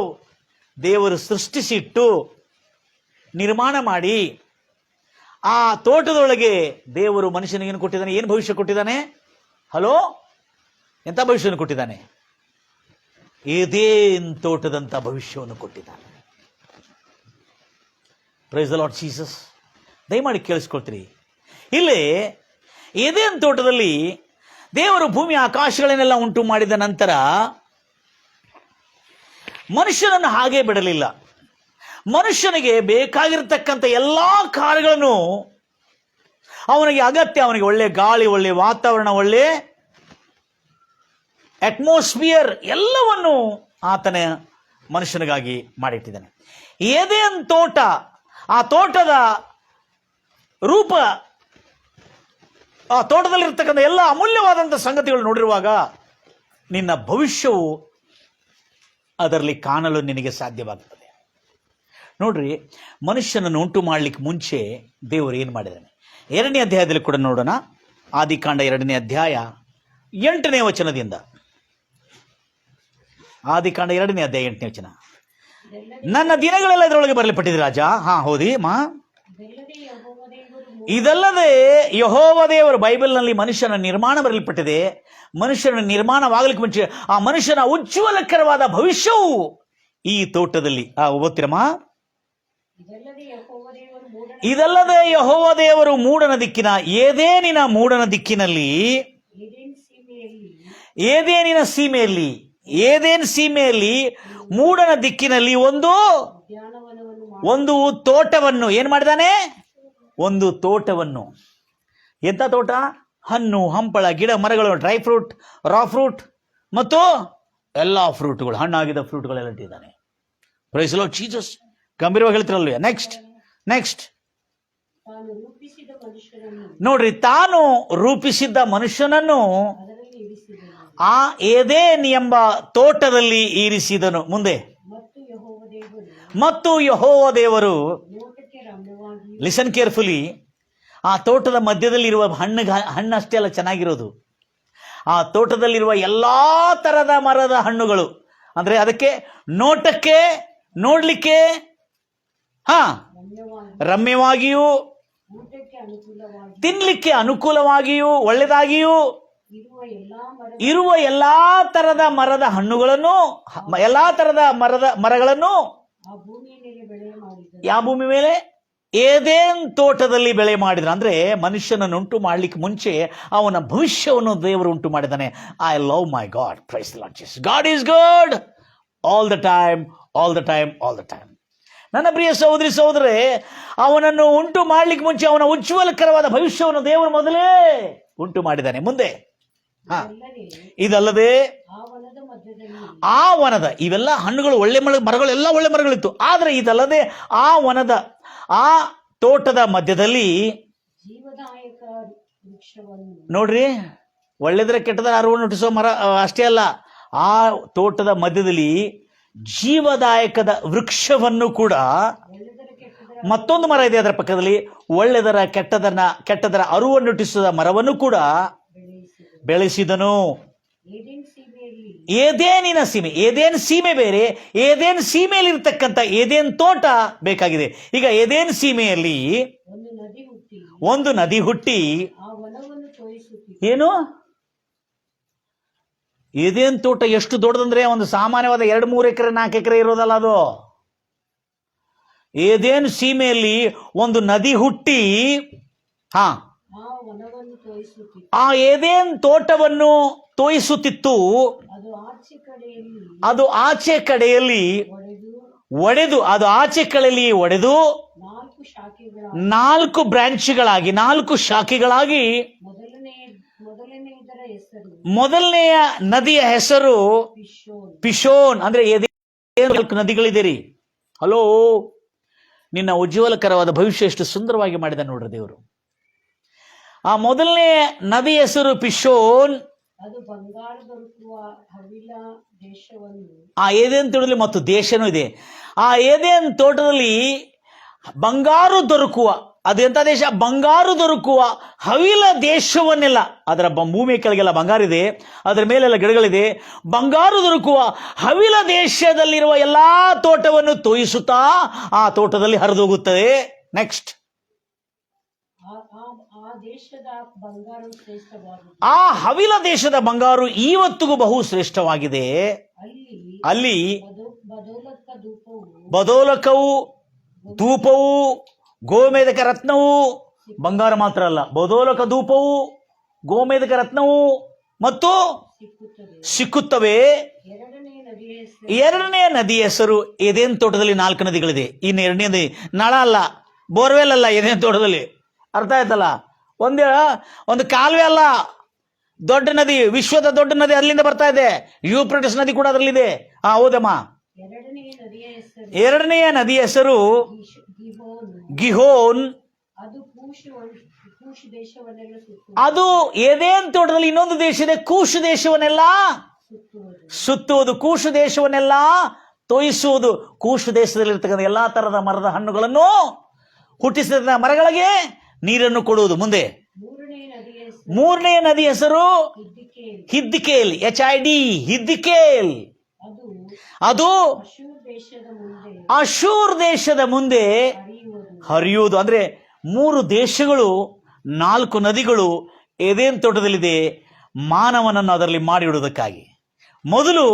ದೇವರು ಸೃಷ್ಟಿಸಿಟ್ಟು ನಿರ್ಮಾಣ ಮಾಡಿ ಆ ತೋಟದೊಳಗೆ ದೇವರು ಮನುಷ್ಯನಿಗೇನು ಕೊಟ್ಟಿದ್ದಾನೆ? ಏನು ಭವಿಷ್ಯ ಕೊಟ್ಟಿದ್ದಾನೆ? ಎಂಥ ಭವಿಷ್ಯವನ್ನು ಕೊಟ್ಟಿದ್ದಾನೆ? ಏದೇನ್ ತೋಟದಂಥ ಭವಿಷ್ಯವನ್ನು ಕೊಟ್ಟಿದ್ದಾನೆ. Price the Lord Jesus. ದಯಮಾಡಿ ಕೇಳಿಸ್ಕೊಳ್ತೀರಿ. ಇಲ್ಲಿ ಏದೇನ್ ತೋಟದಲ್ಲಿ ದೇವರು ಭೂಮಿ ಆಕಾಶಗಳನ್ನೆಲ್ಲ ಉಂಟು ಮಾಡಿದ ನಂತರ ಮನುಷ್ಯನನ್ನು ಹಾಗೆ ಬಿಡಲಿಲ್ಲ. ಮನುಷ್ಯನಿಗೆ ಬೇಕಾಗಿರತಕ್ಕಂಥ ಎಲ್ಲ ಕಾರ್ಯಗಳನ್ನು, ಅವನಿಗೆ ಅಗತ್ಯ, ಅವನಿಗೆ ಒಳ್ಳೆ ಗಾಳಿ, ಒಳ್ಳೆ ವಾತಾವರಣ, ಒಳ್ಳೆ ಅಟ್ಮಾಸ್ಫಿಯರ್ ಎಲ್ಲವನ್ನು ಆತನ ಮನುಷ್ಯನಿಗಾಗಿ ಮಾಡಿಟ್ಟಿದ್ದಾನೆ. ಏದೇನ್ ತೋಟ, ಆ ತೋಟದ ರೂಪ, ಆ ತೋಟದಲ್ಲಿರ್ತಕ್ಕಂಥ ಎಲ್ಲ ಅಮೂಲ್ಯವಾದಂಥ ಸಂಗತಿಗಳು ನೋಡಿರುವಾಗ ನಿನ್ನ ಭವಿಷ್ಯವು ಅದರಲ್ಲಿ ಕಾಣಲು ನಿನಗೆ ಸಾಧ್ಯವಾಗ್ತದೆ. ನೋಡ್ರಿ, ಮನುಷ್ಯನನ್ನು ಉಂಟು ಮಾಡಲಿಕ್ಕೆ ಮುಂಚೆ ದೇವರು ಏನು ಮಾಡಿದ್ದಾನೆ? 2ನೇ ಅಧ್ಯಾಯದಲ್ಲಿ ಕೂಡ ನೋಡೋಣ. ಆದಿಕಾಂಡ 2ನೇ ಅಧ್ಯಾಯ 8ನೇ ವಚನದಿಂದ. ಆದಿಕಾಂಡ 2ನೇ ಅಧ್ಯಾಯ 8ನೇ ವಚನ. ನನ್ನ ದಿನಗಳೆಲ್ಲ ಇದರೊಳಗೆ ಬರಲ್ಪಟ್ಟಿದೆ ರಾಜ. ಓದಿ ಮಾ. ಇದಲ್ಲದೆ ಯೆಹೋವ ದೇವರು, ಬೈಬಲ್ನಲ್ಲಿ ಮನುಷ್ಯನ ನಿರ್ಮಾಣ ಬರಲ್ಪಟ್ಟಿದೆ. ಮನುಷ್ಯನ ನಿರ್ಮಾಣವಾಗಲಿಕ್ಕೆ ಮುಂಚೆ ಆ ಮನುಷ್ಯನ ಉಜ್ವಲಕರವಾದ ಭವಿಷ್ಯವು ಈ ತೋಟದಲ್ಲಿ. ಓದ್ತಿರಮ್ಮ. ಇದಲ್ಲದೆ ಯೆಹೋವ ದೇವರು ಮೂಡನ ದಿಕ್ಕಿನ, ಏದೇನಿನ ಮೂಡನ ದಿಕ್ಕಿನಲ್ಲಿ, ಏದೇನಿನ ಸೀಮೆಯಲ್ಲಿ ಮೂಡನ ದಿಕ್ಕಿನಲ್ಲಿ ಒಂದು ತೋಟವನ್ನು ಏನು ಮಾಡಿದಾನೆ? ಒಂದು ತೋಟವನ್ನು. ಎಂಥ ತೋಟ? ಹಣ್ಣು ಹಂಪಳ, ಗಿಡ ಮರಗಳು, ಡ್ರೈ ಫ್ರೂಟ್, ರಾ ಫ್ರೂಟ್ ಮತ್ತು ಎಲ್ಲ ಫ್ರೂಟ್ಗಳು, ಹಣ್ಣಾಗಿದ್ದ ಫ್ರೂಟ್ಗಳೆಲ್ಲ ಇಟ್ಟಿದ್ದಾನೆ. Praise the Lord Jesus. ಗಂಭೀರವಾಗಿ ಹೇಳ್ತಿರಲ್ವೇ? ನೆಕ್ಸ್ಟ್ ನೋಡ್ರಿ, ತಾನು ರೂಪಿಸಿದ್ದ ಮನುಷ್ಯನನ್ನು ಆ ಏದೇನ್ ಎಂಬ ತೋಟದಲ್ಲಿ ಇರಿಸಿದನು. ಮುಂದೆ, ಮತ್ತು ಯೆಹೋವ ದೇವರು, ಲಿಸನ್ ಕೇರ್ಫುಲಿ, ಆ ತೋಟದ ಮಧ್ಯದಲ್ಲಿರುವ ಹಣ್ಣಷ್ಟೇ ಅಲ್ಲ ಚೆನ್ನಾಗಿರೋದು, ಆ ತೋಟದಲ್ಲಿರುವ ಎಲ್ಲಾ ತರದ ಮರದ ಹಣ್ಣುಗಳು, ಅಂದ್ರೆ ಅದಕ್ಕೆ ನೋಟಕ್ಕೆ, ನೋಡ್ಲಿಕ್ಕೆ ರಮ್ಯವಾಗಿಯೂ, ತಿನ್ಲಿಕ್ಕೆ ಅನುಕೂಲವಾಗಿಯೂ, ಒಳ್ಳೆದಾಗಿಯೂ ಇರುವ ಎಲ್ಲಾ ತರದ ಮರದ ಹಣ್ಣುಗಳನ್ನು, ಎಲ್ಲಾ ತರದ ಮರಗಳನ್ನು ಯಾವ ಭೂಮಿ ಮೇಲೆ? ಏದೇನ್ ತೋಟದಲ್ಲಿ ಬೆಳೆ ಮಾಡಿದ್ರ. ಅಂದ್ರೆ ಮನುಷ್ಯನನ್ನು ಉಂಟು ಮಾಡ್ಲಿಕ್ಕೆ ಮುಂಚೆ ಅವನ ಭವಿಷ್ಯವನ್ನು ದೇವರು ಉಂಟು ಮಾಡಿದ್ದಾನೆ. I love my God. Praise the Lord Jesus. God is good all the time. ನನ್ನ ಪ್ರಿಯ ಸಹೋದರರೇ, ಅವನನ್ನು ಉಂಟು ಮಾಡ್ಲಿಕ್ಕೆ ಮುಂಚೆ ಅವನ ಉಜ್ವಲಕರವಾದ ಭವಿಷ್ಯವನ್ನು ದೇವರು ಮೊದಲೇ ಉಂಟು ಮಾಡಿದ್ದಾನೆ. ಮುಂದೆ, ಇದಲ್ಲದೆ ಆ ವನದ, ಇವೆಲ್ಲ ಹಣ್ಣುಗಳು, ಒಳ್ಳೆ ಮರಗಳು, ಎಲ್ಲ ಒಳ್ಳೆ ಮರಗಳಿತ್ತು. ಆದರೆ ಇದಲ್ಲದೆ ಆ ತೋಟದ ಮಧ್ಯದಲ್ಲಿ, ನೋಡ್ರಿ, ಒಳ್ಳೆದ್ರೆ ಕೆಟ್ಟದ ಅರಿವನ್ನು ಹುಟ್ಟಿಸೋ ಮರ ಅಷ್ಟೇ ಅಲ್ಲ, ಆ ತೋಟದ ಮಧ್ಯದಲ್ಲಿ ಜೀವದಾಯಕದ ವೃಕ್ಷವನ್ನು ಕೂಡ, ಮತ್ತೊಂದು ಮರ ಇದೆ ಅದರ ಪಕ್ಕದಲ್ಲಿ, ಒಳ್ಳೆದರ ಕೆಟ್ಟದರ ಅರುವನ್ನುಟ್ಟಿಸಿದ ಮರವನ್ನು ಕೂಡ ಬೆಳೆಸಿದನು. ಏದೇನಿನ ಸೀಮೆ, ಏದೇನ್ ಸೀಮೆ ಬೇರೆ, ಏದೇನ್ ಸೀಮೆಯಲ್ಲಿ ಇರ್ತಕ್ಕಂಥ ಏದೇನ್ ತೋಟ ಬೇಕಾಗಿದೆ. ಈಗ ಏದೇನ್ ಸೀಮೆಯಲ್ಲಿ ಒಂದು ನದಿ ಹುಟ್ಟಿ ಏನು, ಏದೇನ್ ತೋಟ ಎಷ್ಟು ದೊಡ್ಡದಂದ್ರೆ ಒಂದು ಸಾಮಾನ್ಯವಾದ 2-3 ಎಕರೆ 4 ಎಕರೆ ಇರೋದಲ್ಲ ಅದು. ಏದೇನ್ ಸೀಮೆಯಲ್ಲಿ ಒಂದು ನದಿ ಹುಟ್ಟಿ ಆ ಏದೇನ್ ತೋಟವನ್ನು ತೋಯಿಸುತ್ತಿತ್ತು. ಅದು ಆಚೆ ಕಡೆಯಲ್ಲಿ ಒಡೆದು, ಅದು ಆಚೆ ಕಡೆಯಲ್ಲಿ ಒಡೆದು 4 ಬ್ರಾಂಚ್ಗಳಾಗಿ 4 ಶಾಖೆಗಳಾಗಿ, ಮೊದಲನೆಯ ನದಿಯ ಹೆಸರು ಪಿಶೋನ್. ಅಂದ್ರೆ 4 ನದಿಗಳಿದೆ ರೀ. ಹಲೋ, ನಿನ್ನ ಉಜ್ವಲಕರವಾದ ಭವಿಷ್ಯ ಎಷ್ಟು ಸುಂದರವಾಗಿ ಮಾಡಿದ ನೋಡ್ರಿ ದೇವರು. ಆ ಮೊದಲನೇ ನದಿ ಹೆಸರು ಪಿಶೋನ್. ಆ ಏದೇನ್ ತೋಟದಲ್ಲಿ ಮತ್ತು ದೇಶನೂ ಇದೆ. ಆ ಏದೇನ್ ತೋಟದಲ್ಲಿ ಬಂಗಾರು ದೊರಕುವ, ಅದೆಂತ ದೇಶ, ಬಂಗಾರು ದೊರಕುವ ಹವಿಲ ದೇಶವನ್ನೆಲ್ಲ, ಅದರ ಭೂಮಿಯ ಕೆಳಗೆಲ್ಲ ಬಂಗಾರ ಇದೆ, ಅದರ ಮೇಲೆಲ್ಲ ಗಿಡಗಳಿದೆ. ಬಂಗಾರು ದೊರಕುವ ಹವಿಲ ದೇಶದಲ್ಲಿರುವ ಎಲ್ಲಾ ತೋಟವನ್ನು ತೋಯಿಸುತ್ತಾ ಆ ತೋಟದಲ್ಲಿ ಹರಿದೋಗುತ್ತದೆ. ನೆಕ್ಸ್ಟ್, ಆ ಹವಿಲ ದೇಶದ ಬಂಗಾರು ಇವತ್ತಿಗೂ ಬಹು ಶ್ರೇಷ್ಠವಾಗಿದೆ. ಅಲ್ಲಿ ಬದೋಲಕವು, ಧೂಪವು, ಗೋಮೇಧಕ ರತ್ನವು, ಬಂಗಾರ ಮಾತ್ರ ಅಲ್ಲ, ಬದೋಲಕ ಧೂಪವು, ಗೋಮೇಧಕ ರತ್ನವು ಮತ್ತು ಸಿಕ್ಕುತ್ತವೆ. ಎರಡನೇ ನದಿ ಹೆಸರು ಏದೇನ್ ತೋಟದಲ್ಲಿ 4 ನದಿಗಳಿದೆ. ಇನ್ನು 2ನೇ ನದಿ ನಳ ಅಲ್ಲ, ಬೋರ್ವೆಲ್ ಅಲ್ಲ, ಏದೇನ್ ತೋಟದಲ್ಲಿ. ಅರ್ಥ ಆಯ್ತಲ್ಲ? ಒಂದು ಕಾಲುವೆ ಅಲ್ಲ, ದೊಡ್ಡ ನದಿ, ವಿಶ್ವದ ದೊಡ್ಡ ನದಿ ಅಲ್ಲಿಂದ ಬರ್ತಾ ಇದೆ. ಯೂಫ್ರೆಟಿಸ್ ನದಿ ಕೂಡ ಅದರಲ್ಲಿದೆ. ಹೌದಮ್ಮ. ಎರಡನೆಯ ನದಿಯ ಹೆಸರು ಗಿಹೋನ್. ಅದು ಏದೇನ್ ತೋಟದಲ್ಲಿ ಇನ್ನೊಂದು ದೇಶ ಇದೆ, ಕೂಶ್ ದೇಶವನ್ನೆಲ್ಲ ಸುತ್ತುವುದು, ಕೂಶ್ ದೇಶವನ್ನೆಲ್ಲ ತೋಯಿಸುವುದು. ಕೂಶ್ ದೇಶದಲ್ಲಿರ್ತಕ್ಕಂಥ ಎಲ್ಲಾ ತರದ ಮರದ ಹಣ್ಣುಗಳನ್ನು ಹುಟ್ಟಿಸಿದ ಮರಗಳಿಗೆ ನೀರನ್ನು ಕೊಡುವುದು. ಮುಂದೆ ಮೂರನೇ ನದಿ ಹೆಸರು ಹಿದ್ದಿಕೇಲ್, HID, ಹಿದ್ದಿಕೇಲ್. ಅದು ಅಶೂರ್ ದೇಶದ ಮುಂದೆ ಹರಿಯುವುದು. ಅಂದ್ರೆ 3 ದೇಶಗಳು, 4 ನದಿಗಳು ಏದೇನ್ ತೋಟದಲ್ಲಿದೆ, ಮಾನವನನ್ನು ಅದರಲ್ಲಿ ಮಾಡಿಡುವುದಕ್ಕಾಗಿ. ಮೊದಲು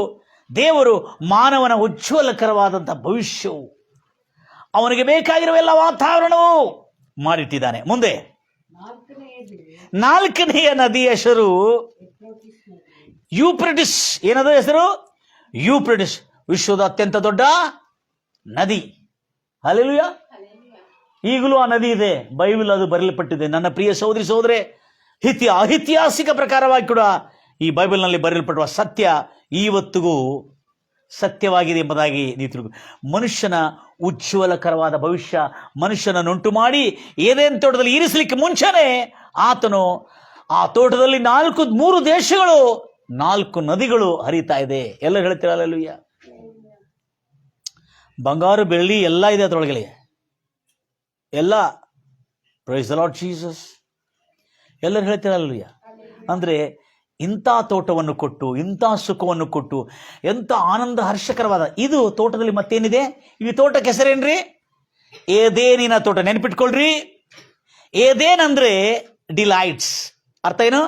ದೇವರು ಮಾನವನ ಉಜ್ವಲಕರವಾದಂಥ ಭವಿಷ್ಯವು, ಅವನಿಗೆ ಬೇಕಾಗಿರುವ ಎಲ್ಲ ವಾತಾವರಣವು ಮಾಡಿಟ್ಟಿದ್ದಾನೆ. ಮುಂದೆ 4ನೆಯ ನದಿಯ ಹೆಸರು ಯೂಫ್ರೆಟಿಸ್. ಏನದು ಹೆಸರು? ಯೂಫ್ರೆಟಿಸ್, ವಿಶ್ವದ ಅತ್ಯಂತ ದೊಡ್ಡ ನದಿ. ಹಲ್ಲೆಲೂಯಾ. ಈಗಲೂ ಆ ನದಿ ಇದೆ, ಬೈಬಲ್ ಅದು ಬರೆಯಲ್ಪಟ್ಟಿದೆ. ನನ್ನ ಪ್ರಿಯ ಸಹೋದರಿ ಸಹೋದರೇ, ಐತಿಹಾಸಿಕ ಪ್ರಕಾರವಾಗಿ ಕೂಡ ಈ ಬೈಬಲ್ನಲ್ಲಿ ಬರೆಯಲ್ಪಡುವ ಸತ್ಯ ಇವತ್ತಿಗೂ ಸತ್ಯವಾಗಿದೆ ಎಂಬುದಾಗಿ ನೀವು ತಿಳ್ಕೊ. ಮನುಷ್ಯನ ಉಜ್ವಲಕರವಾದ ಭವಿಷ್ಯ ಮನುಷ್ಯನನ್ನುಂಟು ಮಾಡಿ ಏದೇನ್ ತೋಟದಲ್ಲಿ ಇರಿಸಲಿಕ್ಕೆ ಮುಂಚೆನೆ ಆತನು ಆ ತೋಟದಲ್ಲಿ 3 ದೇಶಗಳು, 4 ನದಿಗಳು ಹರಿತಾ ಇದೆ. ಎಲ್ಲ ಹೇಳ್ತೀರ ಹಲ್ಲೆಲೂಯಾ. ಬಂಗಾರು ಬೆಳ್ಳಿ ಎಲ್ಲ ಇದೆ ಅದರೊಳಗಡೆ, ಎಲ್ಲ. Praise the Lord Jesus. ಎಲ್ಲರೂ ಹೇಳ್ತೀರ ಹಲ್ಲೆಲೂಯಾ. ಅಂದ್ರೆ ಇಂಥ ತೋಟವನ್ನು ಕೊಟ್ಟು, ಇಂಥ ಸುಖವನ್ನು ಕೊಟ್ಟು, ಎಂಥ ಆನಂದ ಹರ್ಷಕರವಾದ ಇದು ತೋಟದಲ್ಲಿ ಮತ್ತೇನಿದೆ? ಈ ತೋಟಕ್ಕೆ ಹೆಸರೇನ್ರಿ? ಏದೇನಿನ ತೋಟ. ನೆನಪಿಟ್ಕೊಳ್ರಿ, ಏದೇನ್ ಅಂದ್ರೆ ಡಿಲೈಟ್ಸ್. ಅರ್ಥ ಏನು?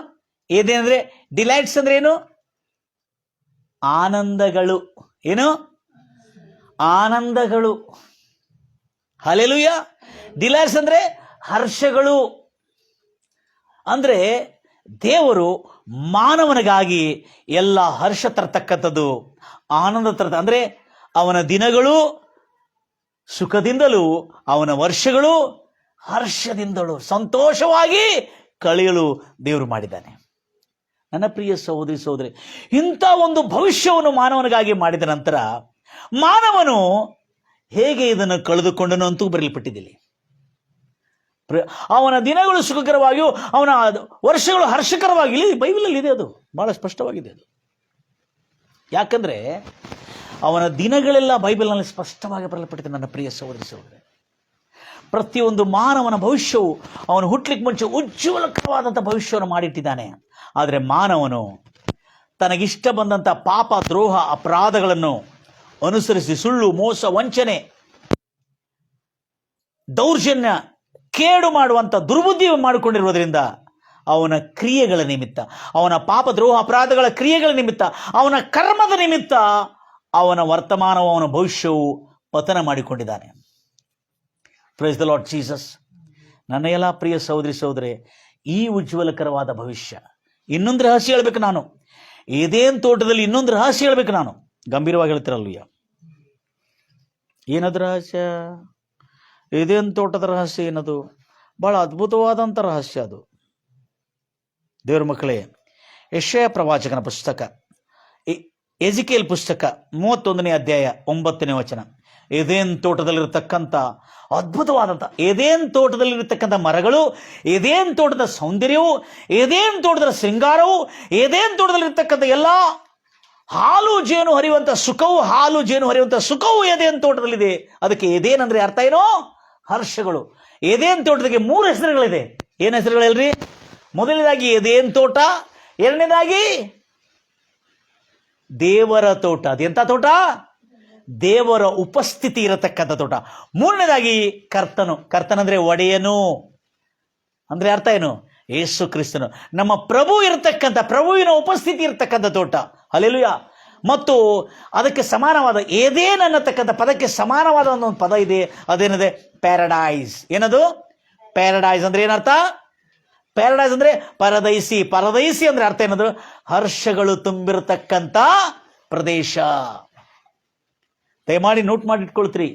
ಏದೇನ್ ಅಂದ್ರೆ ಡಿಲೈಟ್ಸ್ ಅಂದ್ರೆ ಏನು? ಆನಂದಗಳು. ಏನು? ಆನಂದಗಳು. ಹಲ್ಲೆಲೂಯಾ. ಡಿಲೈಟ್ಸ್ ಅಂದ್ರೆ ಹರ್ಷಗಳು. ಅಂದ್ರೆ ದೇವರು ಮಾನವನಿಗಾಗಿ ಎಲ್ಲ ಹರ್ಷ ತರತಕ್ಕಂಥದ್ದು, ಆನಂದ ತರದ. ಅಂದ್ರೆ ಅವನ ದಿನಗಳು ಸುಖದಿಂದಲೂ, ಅವನ ವರ್ಷಗಳು ಹರ್ಷದಿಂದಲೂ ಸಂತೋಷವಾಗಿ ಕಳೆಯಲು ದೇವರು ಮಾಡಿದ್ದಾನೆ. ನನ್ನ ಪ್ರಿಯ ಸಹೋದರಿ ಸಹೋದರಿ, ಇಂಥ ಒಂದು ಭವಿಷ್ಯವನ್ನು ಮಾನವನಿಗಾಗಿ ಮಾಡಿದ ನಂತರ ಮಾನವನು ಹೇಗೆ ಇದನ್ನು ಕಳೆದುಕೊಂಡನು ಅಂತೂ ಬರೆಯಲ್ಪಟ್ಟಿದ್ದಿಲ್ಲ. ಅವನ ದಿನಗಳು ಸುಖಕರವಾಗಿಯೂ ಅವನ ವರ್ಷಗಳು ಹರ್ಷಕರವಾಗಿ ಬೈಬಲಲ್ಲಿ ಇದೆ. ಅದು ಬಹಳ ಸ್ಪಷ್ಟವಾಗಿದೆ. ಅದು ಯಾಕಂದ್ರೆ ಅವನ ದಿನಗಳೆಲ್ಲ ಬೈಬಲ್ನಲ್ಲಿ ಸ್ಪಷ್ಟವಾಗಿ ಬರೆಯಲ್ಪಟ್ಟಿದೆ. ನನ್ನ ಪ್ರಿಯ ಸಹೋದರಿ ಸಹೋದರಿ, ಪ್ರತಿಯೊಂದು ಮಾನವನ ಭವಿಷ್ಯವು ಅವನು ಹುಟ್ಟಲಿಕ್ಕೆ ಮುಂಚೆ ಉಜ್ವಲಕರವಾದಂಥ ಭವಿಷ್ಯವನ್ನು ಮಾಡಿಟ್ಟಿದ್ದಾನೆ. ಆದರೆ ಮಾನವನು ತನಗಿಷ್ಟ ಬಂದಂಥ ಪಾಪ, ದ್ರೋಹ, ಅಪರಾಧಗಳನ್ನು ಅನುಸರಿಸಿ ಸುಳ್ಳು, ಮೋಸ, ವಂಚನೆ, ದೌರ್ಜನ್ಯ, ಕೇಡು ಮಾಡುವಂಥ ದುರ್ಬುದ್ಧಿ ಮಾಡಿಕೊಂಡಿರುವುದರಿಂದ ಅವನ ಕ್ರಿಯೆಗಳ ನಿಮಿತ್ತ, ಅವನ ಪಾಪ, ದ್ರೋಹ, ಅಪರಾಧಗಳ ಕ್ರಿಯೆಗಳ ನಿಮಿತ್ತ, ಅವನ ಕರ್ಮದ ನಿಮಿತ್ತ ಅವನ ವರ್ತಮಾನವು, ಅವನ ಭವಿಷ್ಯವು ಪತನ ಮಾಡಿಕೊಂಡಿದ್ದಾನೆ. Praise the Lord Jesus. ನನ್ನ ಎಲ್ಲ ಪ್ರಿಯ ಸಹೋದರಿ ಸಹೋದರೇ, ಈ ಉಜ್ವಲಕರವಾದ ಭವಿಷ್ಯ, ಇನ್ನೊಂದು ರಹಸ್ಯ ಹೇಳ್ಬೇಕು ನಾನು. ಏದೇನ್ ತೋಟದಲ್ಲಿ ಇನ್ನೊಂದು ರಹಸ್ಯ ಹೇಳ್ಬೇಕು ನಾನು. ಗಂಭೀರವಾಗಿ ಹೇಳ್ತಿರಲ್ವಯ್ಯ, ಏನದು ರಹಸ್ಯ? ಏದೇನ್ ತೋಟದ ರಹಸ್ಯ ಏನದು? ಬಹಳ ಅದ್ಭುತವಾದಂಥ ರಹಸ್ಯ ಅದು. ದೇವರ ಮಕ್ಕಳೇ, ಯೆಶಾಯ ಪ್ರವಾಚಕನ ಪುಸ್ತಕ, ಎಜಿಕೇಲ್ ಪುಸ್ತಕ 31ನೇ ಅಧ್ಯಾಯ 9ನೇ ವಚನ. ಏದೇನ್ ತೋಟದಲ್ಲಿರತಕ್ಕಂಥ ಅದ್ಭುತವಾದಂಥ, ಏದೇನ್ ತೋಟದಲ್ಲಿರತಕ್ಕಂಥ ಮರಗಳು, ಏದೇನ್ ತೋಟದ ಸೌಂದರ್ಯವು, ಏದೇನ್ ತೋಟದ ಶೃಂಗಾರವು, ಏದೇನ್ ತೋಟದಲ್ಲಿರ್ತಕ್ಕಂಥ ಎಲ್ಲ ಹಾಲು ಜೇನು ಹರಿಯುವಂಥ ಸುಖವು, ಹಾಲು ಜೇನು ಹರಿಯುವಂಥ ಸುಖವು ಏದೇನ್ ತೋಟದಲ್ಲಿದೆ. ಅದಕ್ಕೆ ಏದೇನ್ ಅಂದ್ರೆ ಅರ್ಥ ಏನೋ? ಹರ್ಷಗಳು. ಏದೇನ್ ತೋಟದಿಗೆ 3 ಹೆಸರುಗಳಿದೆ. ಏನು ಹೆಸರುಗಳಲ್ರಿ? ಮೊದಲನೇದಾಗಿ ಏದೇನ್ ತೋಟ, ಎರಡನೇದಾಗಿ ದೇವರ ತೋಟ. ಅದೆಂಥ ತೋಟ? ದೇವರ ಉಪಸ್ಥಿತಿ ಇರತಕ್ಕಂಥ ತೋಟ. ಮೂರನೇದಾಗಿ ಕರ್ತನು. ಕರ್ತನಂದ್ರೆ ಒಡೆಯನು. ಅಂದ್ರೆ ಅರ್ಥ ಏನು? ಯೇಸು ಕ್ರಿಸ್ತನು, ನಮ್ಮ ಪ್ರಭು ಇರತಕ್ಕಂಥ, ಪ್ರಭುವಿನ ಉಪಸ್ಥಿತಿ ಇರತಕ್ಕಂಥ ತೋಟ. ಹಲ್ಲೆಲೂಯಾ. ಮತ್ತು ಅದಕ್ಕೆ ಸಮಾನವಾದ ಏದೇನ್ ಅನ್ನತಕ್ಕಂಥ ಪದಕ್ಕೆ ಸಮಾನವಾದ ಒಂದು ಪದ ಇದೆ. ಅದೇನಿದೆ? ಪ್ಯಾರಡೈಸ್. ಏನದು? ಪ್ಯಾರಡೈಸ್ ಅಂದ್ರೆ ಏನರ್ಥ? ಪ್ಯಾರಡೈಸ್ ಅಂದ್ರೆ ಪರದೈಸಿ. ಪರದೈಸಿ ಅಂದ್ರೆ ಅರ್ಥ ಏನದು? ಹರ್ಷಗಳು ತುಂಬಿರತಕ್ಕಂಥ ಪ್ರದೇಶ. ದಯಮಾಡಿ ನೋಟ್ ಮಾಡಿ ಇಟ್ಕೊಳ್ತೀರಿ.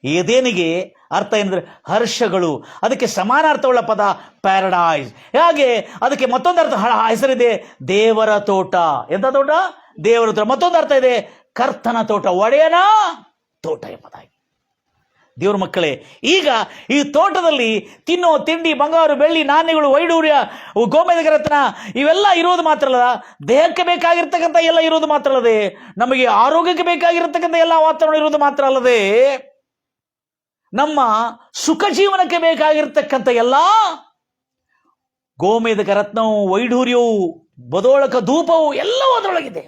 ಏದೇನಿಗೆ ಅರ್ಥ ಏನಂದ್ರೆ ಹರ್ಷಗಳು. ಅದಕ್ಕೆ ಸಮಾನ ಅರ್ಥವುಳ್ಳ ಪದ ಪ್ಯಾರಡೈಸ್. ಹಾಗೆ ಅದಕ್ಕೆ ಮತ್ತೊಂದು ಅರ್ಥ ಹೆಸರಿದೆ, ದೇವರ ತೋಟ. ಎಂಥ ತೋಟ? ದೇವರ ತೋಟ. ಮತ್ತೊಂದು ಅರ್ಥ ಇದೆ, ಕರ್ತನ ತೋಟ, ಒಡೆಯನ ತೋಟ ಎಂಬುದಾಗಿ. ದೇವ್ರ ಮಕ್ಕಳೇ, ಈಗ ಈ ತೋಟದಲ್ಲಿ ತಿನ್ನೋ ತಿಂಡಿ, ಬಂಗಾರು, ಬೆಳ್ಳಿ, ನಾಣ್ಯಗಳು, ವೈಡೂರ್ಯ, ಗೋಮೇಧಿಕ ರತ್ನ ಇವೆಲ್ಲ ಇರೋದು ಮಾತ್ರ ಅಲ್ಲ, ದೇಹಕ್ಕೆ ಬೇಕಾಗಿರ್ತಕ್ಕಂಥ ಎಲ್ಲ ಇರೋದು ಮಾತ್ರ ಅಲ್ಲದೆ, ನಮಗೆ ಆರೋಗ್ಯಕ್ಕೆ ಬೇಕಾಗಿರ್ತಕ್ಕಂಥ ಎಲ್ಲ ವಾತಾವರಣ ಇರೋದು ಮಾತ್ರ ಅಲ್ಲದೆ, ನಮ್ಮ ಸುಖ ಜೀವನಕ್ಕೆ ಬೇಕಾಗಿರ್ತಕ್ಕಂಥ ಎಲ್ಲ ಗೋಮೇಧಿಕ ರತ್ನವು, ವೈಡೂರ್ಯವು, ಬದೋಳಕ ಧೂಪವು ಎಲ್ಲವೂ ಅದರೊಳಗಿದೆ.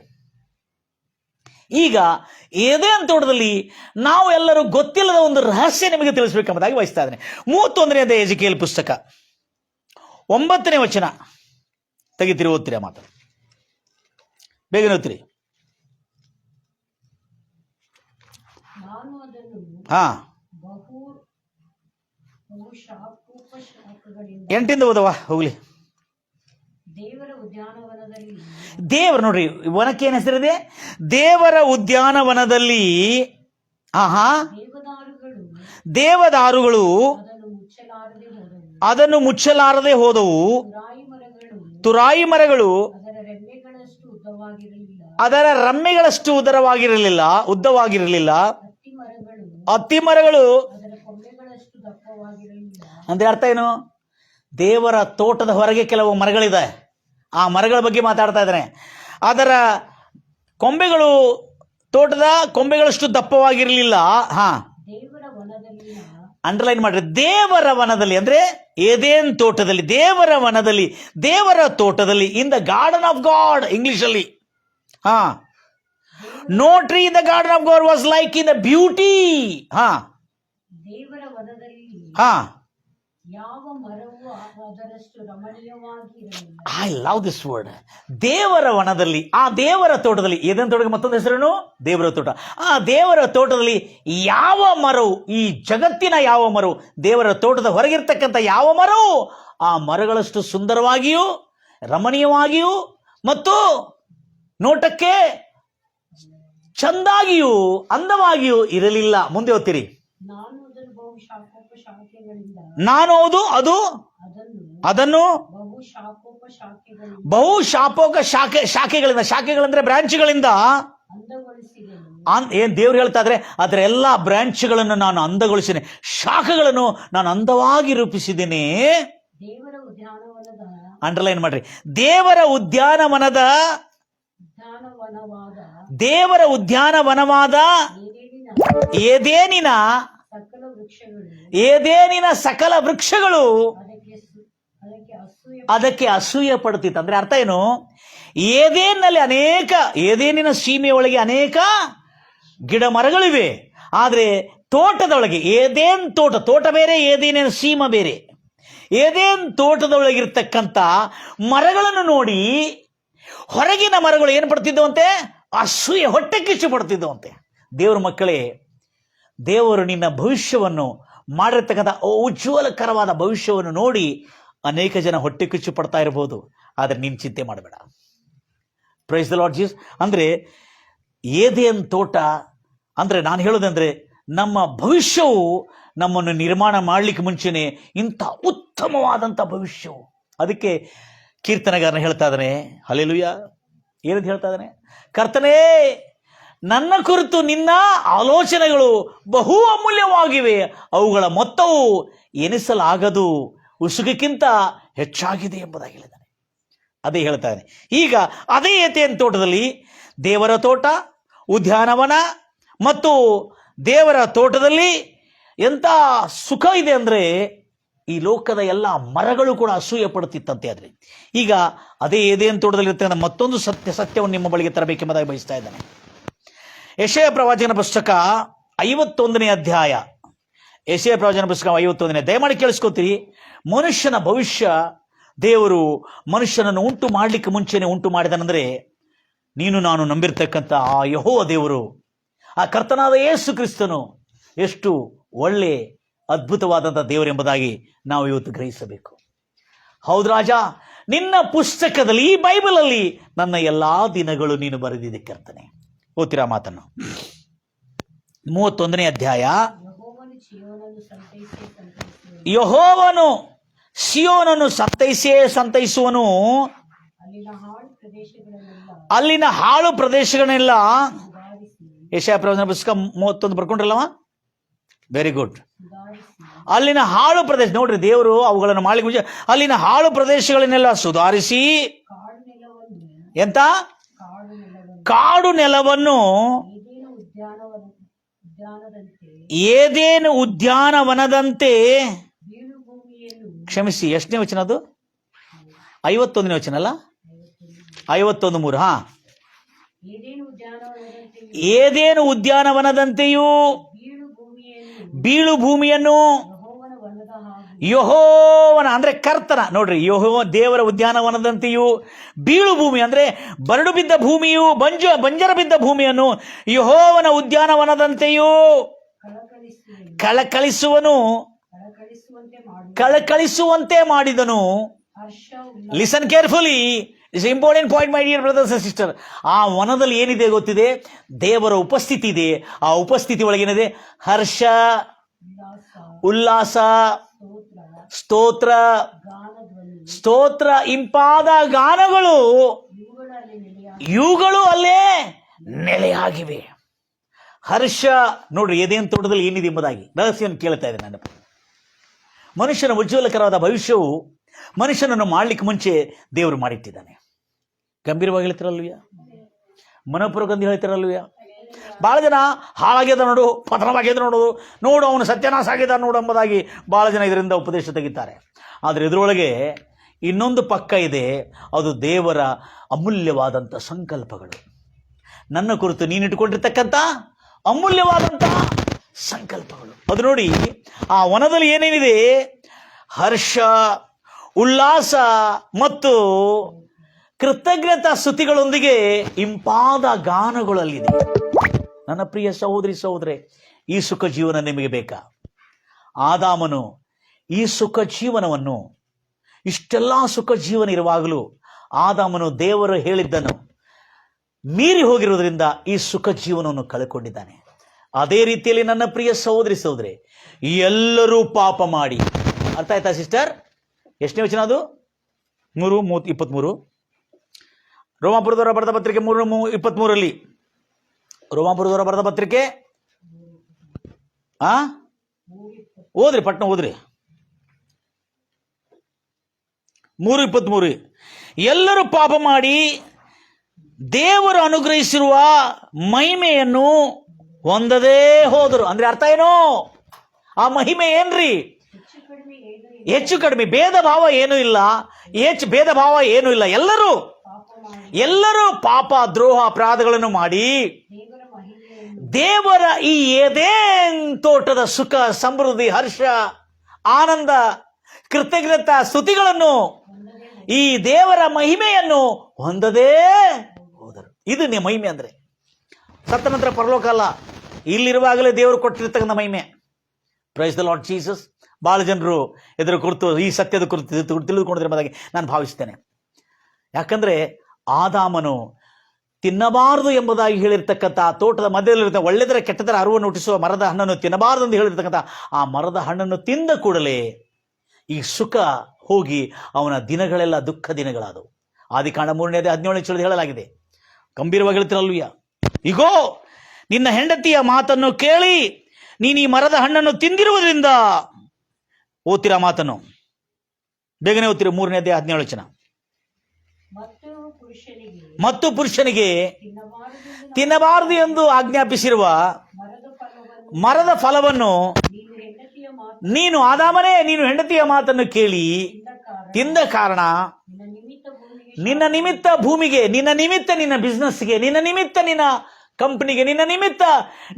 ಈಗ ಏದೇನ್ ತೋಟದಲ್ಲಿ ನಾವು ಎಲ್ಲರೂ ಗೊತ್ತಿಲ್ಲದ ಒಂದು ರಹಸ್ಯ ನಿಮಗೆ ತಿಳಿಸಬೇಕೆಂಬುದಾಗಿ ಬಯಸ್ತಾ ಇದ್ದೇನೆ. 31ನೇ ಅಧ್ಯಾಯ ಎಜಿಕೇಲ್ ಪುಸ್ತಕ 9ನೇ ವಚನ ತೆಗಿತೀರಿ, ಓದ್ತೀರಿ ಆ ಮಾತು. ಬೇಗನೆ ಓದ್ತೀರಿ. ಹಾ, 8ರಿಂದ ಓದವ ಹೋಗ್ಲಿ. ದೇವರು ನೋಡ್ರಿ, ವನಕ್ಕೆ ಏನು ಹೆಸರಿದೆ? ದೇವರ ಉದ್ಯಾನವನದಲ್ಲಿ ದೇವದಾರುಗಳು ಅದನ್ನು ಮುಚ್ಚಲಾರದೆ ಹೋದವು. ತುರಾಯಿ ಮರಗಳು ಅದರ ರೆಮ್ಮೆಗಳಷ್ಟು ಉದ್ದವಾಗಿರಲಿಲ್ಲ. ಅತ್ತಿ ಮರಗಳು ಅಂದ್ರೆ ಅರ್ಥ ಏನು? ದೇವರ ತೋಟದ ಹೊರಗೆ ಕೆಲವು ಮರಗಳಿದೆ. ಆ ಮರಗಳ ಬಗ್ಗೆ ಮಾತಾಡ್ತಾ ಇದ್ದಾನೆ. ಅದರ ಕೊಂಬೆಗಳು ತೋಟದ ಕೊಂಬೆಗಳಷ್ಟು ದಪ್ಪವಾಗಿರಲಿಲ್ಲ. ಅಂಡರ್ಲೈನ್ ಮಾಡ್ರಿ. ದೇವರ ವನದಲ್ಲಿ ಅಂದ್ರೆ ಏದೇನ್ ತೋಟದಲ್ಲಿ, ದೇವರ ವನದಲ್ಲಿ, ದೇವರ ತೋಟದಲ್ಲಿ, in the garden of God English ಅಲ್ಲಿ. No tree in the garden of God was like in the beauty. I love this word. ದೇವರ ವನದಲ್ಲಿ, ಆ ದೇವರ ತೋಟದಲ್ಲಿ, ಏದೇನ್ ತೋಟಕ್ಕೆ ಮತ್ತೊಂದು ಹೆಸರೇನು? ದೇವರ ತೋಟ. ಆ ದೇವರ ತೋಟದಲ್ಲಿ ಯಾವ ಮರವು, ಈ ಜಗತ್ತಿನ ಯಾವ ಮರವು, ದೇವರ ತೋಟದ ಹೊರಗಿರ್ತಕ್ಕಂಥ ಯಾವ ಮರವು ಆ ಮರಗಳಷ್ಟು ಸುಂದರವಾಗಿಯೂ ರಮಣೀಯವಾಗಿಯೂ ಮತ್ತು ನೋಟಕ್ಕೆ ಚಂದಾಗಿಯೂ ಅಂದವಾಗಿಯೂ ಇರಲಿಲ್ಲ. ಮುಂದೆ ಓದ್ತೀರಿ. ನಾನು ಅದನ್ನು ಬಹು ಶಾಖೋಪ ಶಾಖೆಗಳಿಂದ, ಶಾಖೆಗಳಂದ್ರೆ ಬ್ರಾಂಚ್ಗಳಿಂದ, ಏನ್ ದೇವ್ರು ಹೇಳ್ತಾ ಇದ್ರೆ ಅದರ ಎಲ್ಲ ಬ್ರಾಂಚ್ಗಳನ್ನು ನಾನು ಅಂದಗೊಳಿಸಿದ್ದೇನೆ, ಶಾಖೆಗಳನ್ನು ನಾನು ಅಂದವಾಗಿ ರೂಪಿಸಿದ್ದೇನೆ. ಅಂಡರ್ಲೈನ್ ಮಾಡ್ರಿ. ದೇವರ ಉದ್ಯಾನವನವಾದ ಏದೇನಿನ ಏದೇನಿನ ಸಕಲ ವೃಕ್ಷಗಳು ಅದಕ್ಕೆ ಅಸೂಯೆ ಪಡುತ್ತಿತ್ತು. ಅಂದ್ರೆ ಅರ್ಥ ಏನು? ಏದೇನಿನ ಸೀಮೆಯೊಳಗೆ ಅನೇಕ ಗಿಡ ಮರಗಳಿವೆ. ಆದರೆ ತೋಟದೊಳಗೆ ಏದೇನ್ ತೋಟ ಬೇರೆ, ಏದೇನಿನ ಸೀಮ ಬೇರೆ. ಏದೇನ್ ತೋಟದೊಳಗಿರ್ತಕ್ಕಂಥ ಮರಗಳನ್ನು ನೋಡಿ ಹೊರಗಿನ ಮರಗಳು ಏನು ಪಡ್ತಿದ್ದವಂತೆ? ಅಸೂಯೆ, ಹೊಟ್ಟೆ ಕಿಚ್ಚು ಪಡ್ತಿದ್ದವಂತೆ. ದೇವರ ಮಕ್ಕಳೇ, ದೇವರು ನಿನ್ನ ಭವಿಷ್ಯವನ್ನು ಮಾಡಿರ್ತಕ್ಕಂಥ ಉಜ್ವಲಕರವಾದ ಭವಿಷ್ಯವನ್ನು ನೋಡಿ ಅನೇಕ ಜನ ಹೊಟ್ಟೆ ಕಿಚ್ಚು ಪಡ್ತಾ ಇರಬಹುದು. ಆದರೆ ನೀನು ಚಿಂತೆ ಮಾಡಬೇಡ. Price the Lord Jesus. ಅಂದರೆ ಏದೇನ್ ತೋಟ ಅಂದರೆ ನಾನು ಹೇಳೋದಂದ್ರೆ ನಮ್ಮ ಭವಿಷ್ಯವು ನಮ್ಮನ್ನು ನಿರ್ಮಾಣ ಮಾಡಲಿಕ್ಕೆ ಮುಂಚೆನೆ ಇಂಥ ಉತ್ತಮವಾದಂಥ ಭವಿಷ್ಯವು. ಅದಕ್ಕೆ ಕೀರ್ತನೆಗಾರನ ಹೇಳ್ತಾ ಇದ್ದಾನೆ, ಹಲ್ಲೆಲೂಯಾ, ಏನಂತ ಹೇಳ್ತಾ ಇದ್ದಾನೆ? ಕರ್ತನೇ, ನನ್ನ ಕುರಿತು ನಿನ್ನ ಆಲೋಚನೆಗಳು ಬಹು ಅಮೂಲ್ಯವಾಗಿವೆ, ಅವುಗಳ ಮೊತ್ತವು ಎನಿಸಲಾಗದು, ಉಸುಗಕ್ಕಿಂತ ಹೆಚ್ಚಾಗಿದೆ ಎಂಬುದಾಗಿ ಹೇಳಿದ್ದಾನೆ. ಅದೇ ಹೇಳ್ತಾ ಇದ್ದಾನೆ. ಈಗ ಅದೇ ಏತೇನ್ ತೋಟದಲ್ಲಿ ದೇವರ ತೋಟ, ಉದ್ಯಾನವನ ಮತ್ತು ದೇವರ ತೋಟದಲ್ಲಿ ಎಂಥ ಸುಖ ಇದೆ ಅಂದರೆ ಈ ಲೋಕದ ಎಲ್ಲ ಮರಗಳು ಕೂಡ ಅಸೂಯೆ ಪಡುತ್ತಿತ್ತಂತೆ. ಆದರೆ ಈಗ ಅದೇ ಏದೇನ್ ತೋಟದಲ್ಲಿ ಇರ್ತಕ್ಕಂಥ ಮತ್ತೊಂದು ಸತ್ಯವನ್ನು ನಿಮ್ಮ ಬಳಿಗೆ ತರಬೇಕೆಂಬುದಾಗಿ ಬಯಸ್ತಾ ಇದ್ದಾನೆ. ಯೆಶಾಯ ಪ್ರವಾಚಕನ ಪುಸ್ತಕ 51ನೇ ಅಧ್ಯಾಯ. ಯೆಶಾಯ ಪ್ರವಾಚಕನ ಪುಸ್ತಕ 51ನೇ. ದಯಮಾಡಿ ಕೇಳಿಸ್ಕೊತೀರಿ. ಮನುಷ್ಯನ ಭವಿಷ್ಯ ದೇವರು ಮನುಷ್ಯನನ್ನು ಉಂಟು ಮಾಡಲಿಕ್ಕೆ ಮುಂಚೆನೆ ಉಂಟು ಮಾಡಿದನೆಂದರೆ ನೀನು ನಾನು ನಂಬಿರ್ತಕ್ಕಂಥ ಆ ಯೆಹೋವ ದೇವರು, ಆ ಕರ್ತನಾದ ಯೇಸು ಕ್ರಿಸ್ತನು ಎಷ್ಟು ಒಳ್ಳೆ ಅದ್ಭುತವಾದಂಥ ದೇವರೆಂಬುದಾಗಿ ನಾವು ಇವತ್ತು ಗ್ರಹಿಸಬೇಕು. ಹೌದು ರಾಜ, ನಿನ್ನ ಪುಸ್ತಕದಲ್ಲಿ, ಈ ಬೈಬಲಲ್ಲಿ ನನ್ನ ಎಲ್ಲಾ ದಿನಗಳು ನೀನು ಬರೆದಿದೆ ಕರ್ತನೆ. ಓದ್ತೀರಾ ಮಾತನ್ನು? 31ನೇ ಅಧ್ಯಾಯ. ಯೆಹೋವನು ಸಿಯೋನನ್ನು ಸಂತೈಸುವನು, ಅಲ್ಲಿನ ಹಾಳು ಪ್ರದೇಶಗಳನ್ನೆಲ್ಲ. ಯೆಶಾಯ ಪ್ರವಾಚಕನ ಪುಸ್ತಕ 31 ಬರ್ಕೊಂಡ್ರಲ್ಲವ? Very good. ಅಲ್ಲಿನ ಹಾಳು ಪ್ರದೇಶ ನೋಡ್ರಿ, ದೇವರು ಅವುಗಳನ್ನು ಮಾಡಲಿಕ್ಕೆ ಮುಂಚೆ ಅಲ್ಲಿನ ಹಾಳು ಪ್ರದೇಶಗಳನ್ನೆಲ್ಲ ಸುಧಾರಿಸಿ, ಎಂತ ಕಾಡು ನೆಲವನ್ನು ಏದೇನು ಉದ್ಯಾನವನದಂತೆ, ಕ್ಷಮಿಸಿ, ಎಷ್ಟನೇ ವಚನ ಅದು? 51ನೇ ವಚನ ಅಲ್ಲ? 51:3. ಹಾ, ಏದೇನು ಉದ್ಯಾನವನದಂತೆಯೂ ಬೀಳು ಭೂಮಿಯನ್ನು ಯೆಹೋವನ ಅಂದ್ರೆ ಕರ್ತನ, ನೋಡ್ರಿ, ದೇವರ ಉದ್ಯಾನವನದಂತೆಯೂ ಬೀಳು ಭೂಮಿ ಅಂದ್ರೆ ಬರಡು ಬಿದ್ದ ಭೂಮಿಯು, ಬಂಜರ ಬಿದ್ದ ಭೂಮಿಯನ್ನು ಯೆಹೋವನ ಉದ್ಯಾನವನದಂತೆಯೂ ಕಳಕಳಿಸುವಂತೆ ಮಾಡಿದನು. Listen carefully, it's important point my dear brothers and sister. ಆ ವನದಲ್ಲಿ ಏನಿದೆ ಗೊತ್ತಿದೆ? ದೇವರ ಉಪಸ್ಥಿತಿ ಇದೆ. ಆ ಉಪಸ್ಥಿತಿ ಒಳಗೇನಿದೆ? ಹರ್ಷ, ಉಲ್ಲಾಸ, ಸ್ತೋತ್ರ, ಇಂಪಾದ ಗಾನಗಳು, ಇವುಗಳು ಅಲ್ಲೇ ನೆಲೆಯಾಗಿವೆ. ಹರ್ಷ, ನೋಡ್ರಿ, ಏದೇನ್ ತೋಟದಲ್ಲಿ ಏನಿದೆ ಎಂಬುದಾಗಿ ರಹಸ್ಯವನ್ನು ಕೇಳ್ತಾ ಇದೆ ನಾನು. ಮನುಷ್ಯನ ಉಜ್ವಲಕರವಾದ ಭವಿಷ್ಯವು ಮನುಷ್ಯನನ್ನು ಮಾಡಲಿಕ್ಕೆ ಮುಂಚೆ ದೇವರು ಮಾಡಿಟ್ಟಿದ್ದಾನೆ. ಗಂಭೀರವಾಗಿ ಹೇಳ್ತಿರಲ್ವಿಯ? ಮನಪೂರ್ವಕಂದು ಹೇಳ್ತಿರಲ್ವಿಯ? ಭಾಳ ಜನ ಹಾಳಾಗ್ಯದ ನೋಡು, ಪತನವಾಗ್ಯದ ನೋಡು ಅವನು ಸತ್ಯನಾಶ ಆಗಿದ ನೋಡು ಎಂಬುದಾಗಿ ಭಾಳ ಜನ ಇದರಿಂದ ಉಪದೇಶ ತೆಗಿತಾರೆ. ಆದರೆ ಇದರೊಳಗೆ ಇನ್ನೊಂದು ಪಕ್ಕ ಇದೆ. ಅದು ದೇವರ ಅಮೂಲ್ಯವಾದಂಥ ಸಂಕಲ್ಪಗಳು. ನನ್ನ ಕುರಿತು ನೀನಿಟ್ಟುಕೊಂಡಿರ್ತಕ್ಕಂಥ ಅಮೂಲ್ಯವಾದಂಥ ಸಂಕಲ್ಪಗಳು. ಅದು ನೋಡಿ, ಆ ವನದಲ್ಲಿ ಏನೇನಿದೆ? ಹರ್ಷ, ಉಲ್ಲಾಸ ಮತ್ತು ಕೃತಜ್ಞತಾ ಸ್ತುತಿಗಳೊಂದಿಗೆ ಇಂಪಾದ ಗಾನಗಳಲ್ಲಿದೆ. ನನ್ನ ಪ್ರಿಯ ಸಹೋದರಿ ಸಹೋದರೇ, ಈ ಸುಖ ಜೀವನ ನಿಮಗೆ ಬೇಕಾ? ಆದಾಮನು ಈ ಸುಖ ಜೀವನವನ್ನು, ಇಷ್ಟೆಲ್ಲ ಸುಖ ಜೀವನ ಇರುವಾಗಲೂ ಆದಾಮನು ದೇವರು ಹೇಳಿದ್ದನು ಮೀರಿ ಹೋಗಿರುವುದರಿಂದ ಈ ಸುಖ ಜೀವನವನ್ನು ಕಳೆದುಕೊಂಡಿದ್ದಾನೆ. ಅದೇ ರೀತಿಯಲ್ಲಿ ನನ್ನ ಪ್ರಿಯ ಸಹೋದರಿ ಸಹೋದರೇ, ಎಲ್ಲರೂ ಪಾಪ ಮಾಡಿ, ಅರ್ಥ ಆಯ್ತಾ ಸಿಸ್ಟರ್? ಎಷ್ಟನೇ ವಚನ ಅದು? 3:23. ರೋಮಾಪುರದವರ ಬರೆದ ಪತ್ರಿಕೆ 3:23. ರೋಮಾಪುರದವರ ಬರೆದ ಪತ್ರಿಕೆ ಓದ್ರಿ, ಪಟ್ನ ಓದ್ರಿ. 3:23. ಎಲ್ಲರೂ ಪಾಪ ಮಾಡಿ ದೇವರು ಅನುಗ್ರಹಿಸಿರುವ ಮಹಿಮೆಯನ್ನು ಹೊಂದದೇ ಹೋದರು. ಅಂದ್ರೆ ಅರ್ಥ ಏನು? ಆ ಮಹಿಮೆ ಏನ್ರಿ? ಹೆಚ್ಚು ಕಡಿಮೆ ಭೇದ ಭಾವ ಏನೂ ಇಲ್ಲ, ಭೇದ ಭಾವ ಏನೂ ಇಲ್ಲ. ಎಲ್ಲರೂ ಪಾಪ ದ್ರೋಹ ಅಪರಾಧಗಳನ್ನು ಮಾಡಿ ದೇವರ ಈ ಏದೇನ್ ತೋಟದ ಸುಖ, ಸಮೃದ್ಧಿ, ಹರ್ಷ, ಆನಂದ, ಕೃತಜ್ಞತಾ ಸ್ತುತಿಗಳನ್ನು, ಈ ದೇವರ ಮಹಿಮೆಯನ್ನು ಹೊಂದದೇ ಹೋದರು. ಇದು ಮಹಿಮೆ ಅಂದ್ರೆ. ಸತ್ತ ನಂತರ ಪರಲೋಕ ಅಲ್ಲ, ಇಲ್ಲಿರುವಾಗಲೇ ದೇವರು ಕೊಟ್ಟಿರ್ತಕ್ಕಂಥ ಮಹಿಮೆ. Price the Lord Jesus. ಬಹಳ ಜನರು ಇದರ ಕುರಿತು, ಈ ಸತ್ಯದ ಕುರಿತು ತಿಳಿದುಕೊಂಡಿರುವುದಾಗಿ ನಾನು ಭಾವಿಸ್ತೇನೆ. ಯಾಕಂದ್ರೆ ಆದಾಮನು ತಿನ್ನಬಾರದು ಎಂಬುದಾಗಿ ಹೇಳಿರ್ತಕ್ಕಂಥ ತೋಟದ ಮಧ್ಯದಲ್ಲಿರುತ್ತ ಒಳ್ಳೆದರ ಕೆಟ್ಟದರ ಅರಿವನ್ನು ಹುಟ್ಟಿಸುವ ಮರದ ಹಣ್ಣನ್ನು ತಿನ್ನಬಾರದು ಎಂದು ಹೇಳಿರ್ತಕ್ಕಂಥ ಆ ಮರದ ಹಣ್ಣನ್ನು ತಿಂದ ಕೂಡಲೇ ಈ ಸುಖ ಹೋಗಿ ಅವನ ದಿನಗಳೆಲ್ಲ ದುಃಖ ದಿನಗಳಾದವು. ಆದಿಕಾಂಡ 3:17 ಹೇಳಲಾಗಿದೆ. ಗಂಭೀರವಾಗಿ ಹೇಳ್ತಿರಲ್ವಯ್ಯ, ಇಗೋ ನಿನ್ನ ಹೆಂಡತಿಯ ಮಾತನ್ನು ಕೇಳಿ ನೀನು ಈ ಮರದ ಹಣ್ಣನ್ನು ತಿಂದಿರುವುದರಿಂದ. ಓದ್ತೀರಾ ಮಾತನ್ನು? ಬೇಗನೆ ಓದ್ತೀರಿ. 3:17. ಮತ್ತು ಪುರುಷನಿಗೆ ತಿನ್ನಬಾರದು ಎಂದು ಆಜ್ಞಾಪಿಸಿರುವ ಮರದ ಫಲವನ್ನು ನೀನು ಆದಾಮನೇ, ನೀನು ಹೆಂಡತಿಯ ಮಾತನ್ನು ಕೇಳಿ ತಿಂದ ಕಾರಣ ನಿನ್ನ ನಿಮಿತ್ತ ಭೂಮಿಗೆ, ನಿನ್ನ ನಿಮಿತ್ತ ನಿನ್ನ ಬಿಸ್ನೆಸ್ಗೆ, ನಿನ್ನ ನಿಮಿತ್ತ ನಿನ್ನ ಕಂಪನಿಗೆ, ನಿನ್ನ ನಿಮಿತ್ತ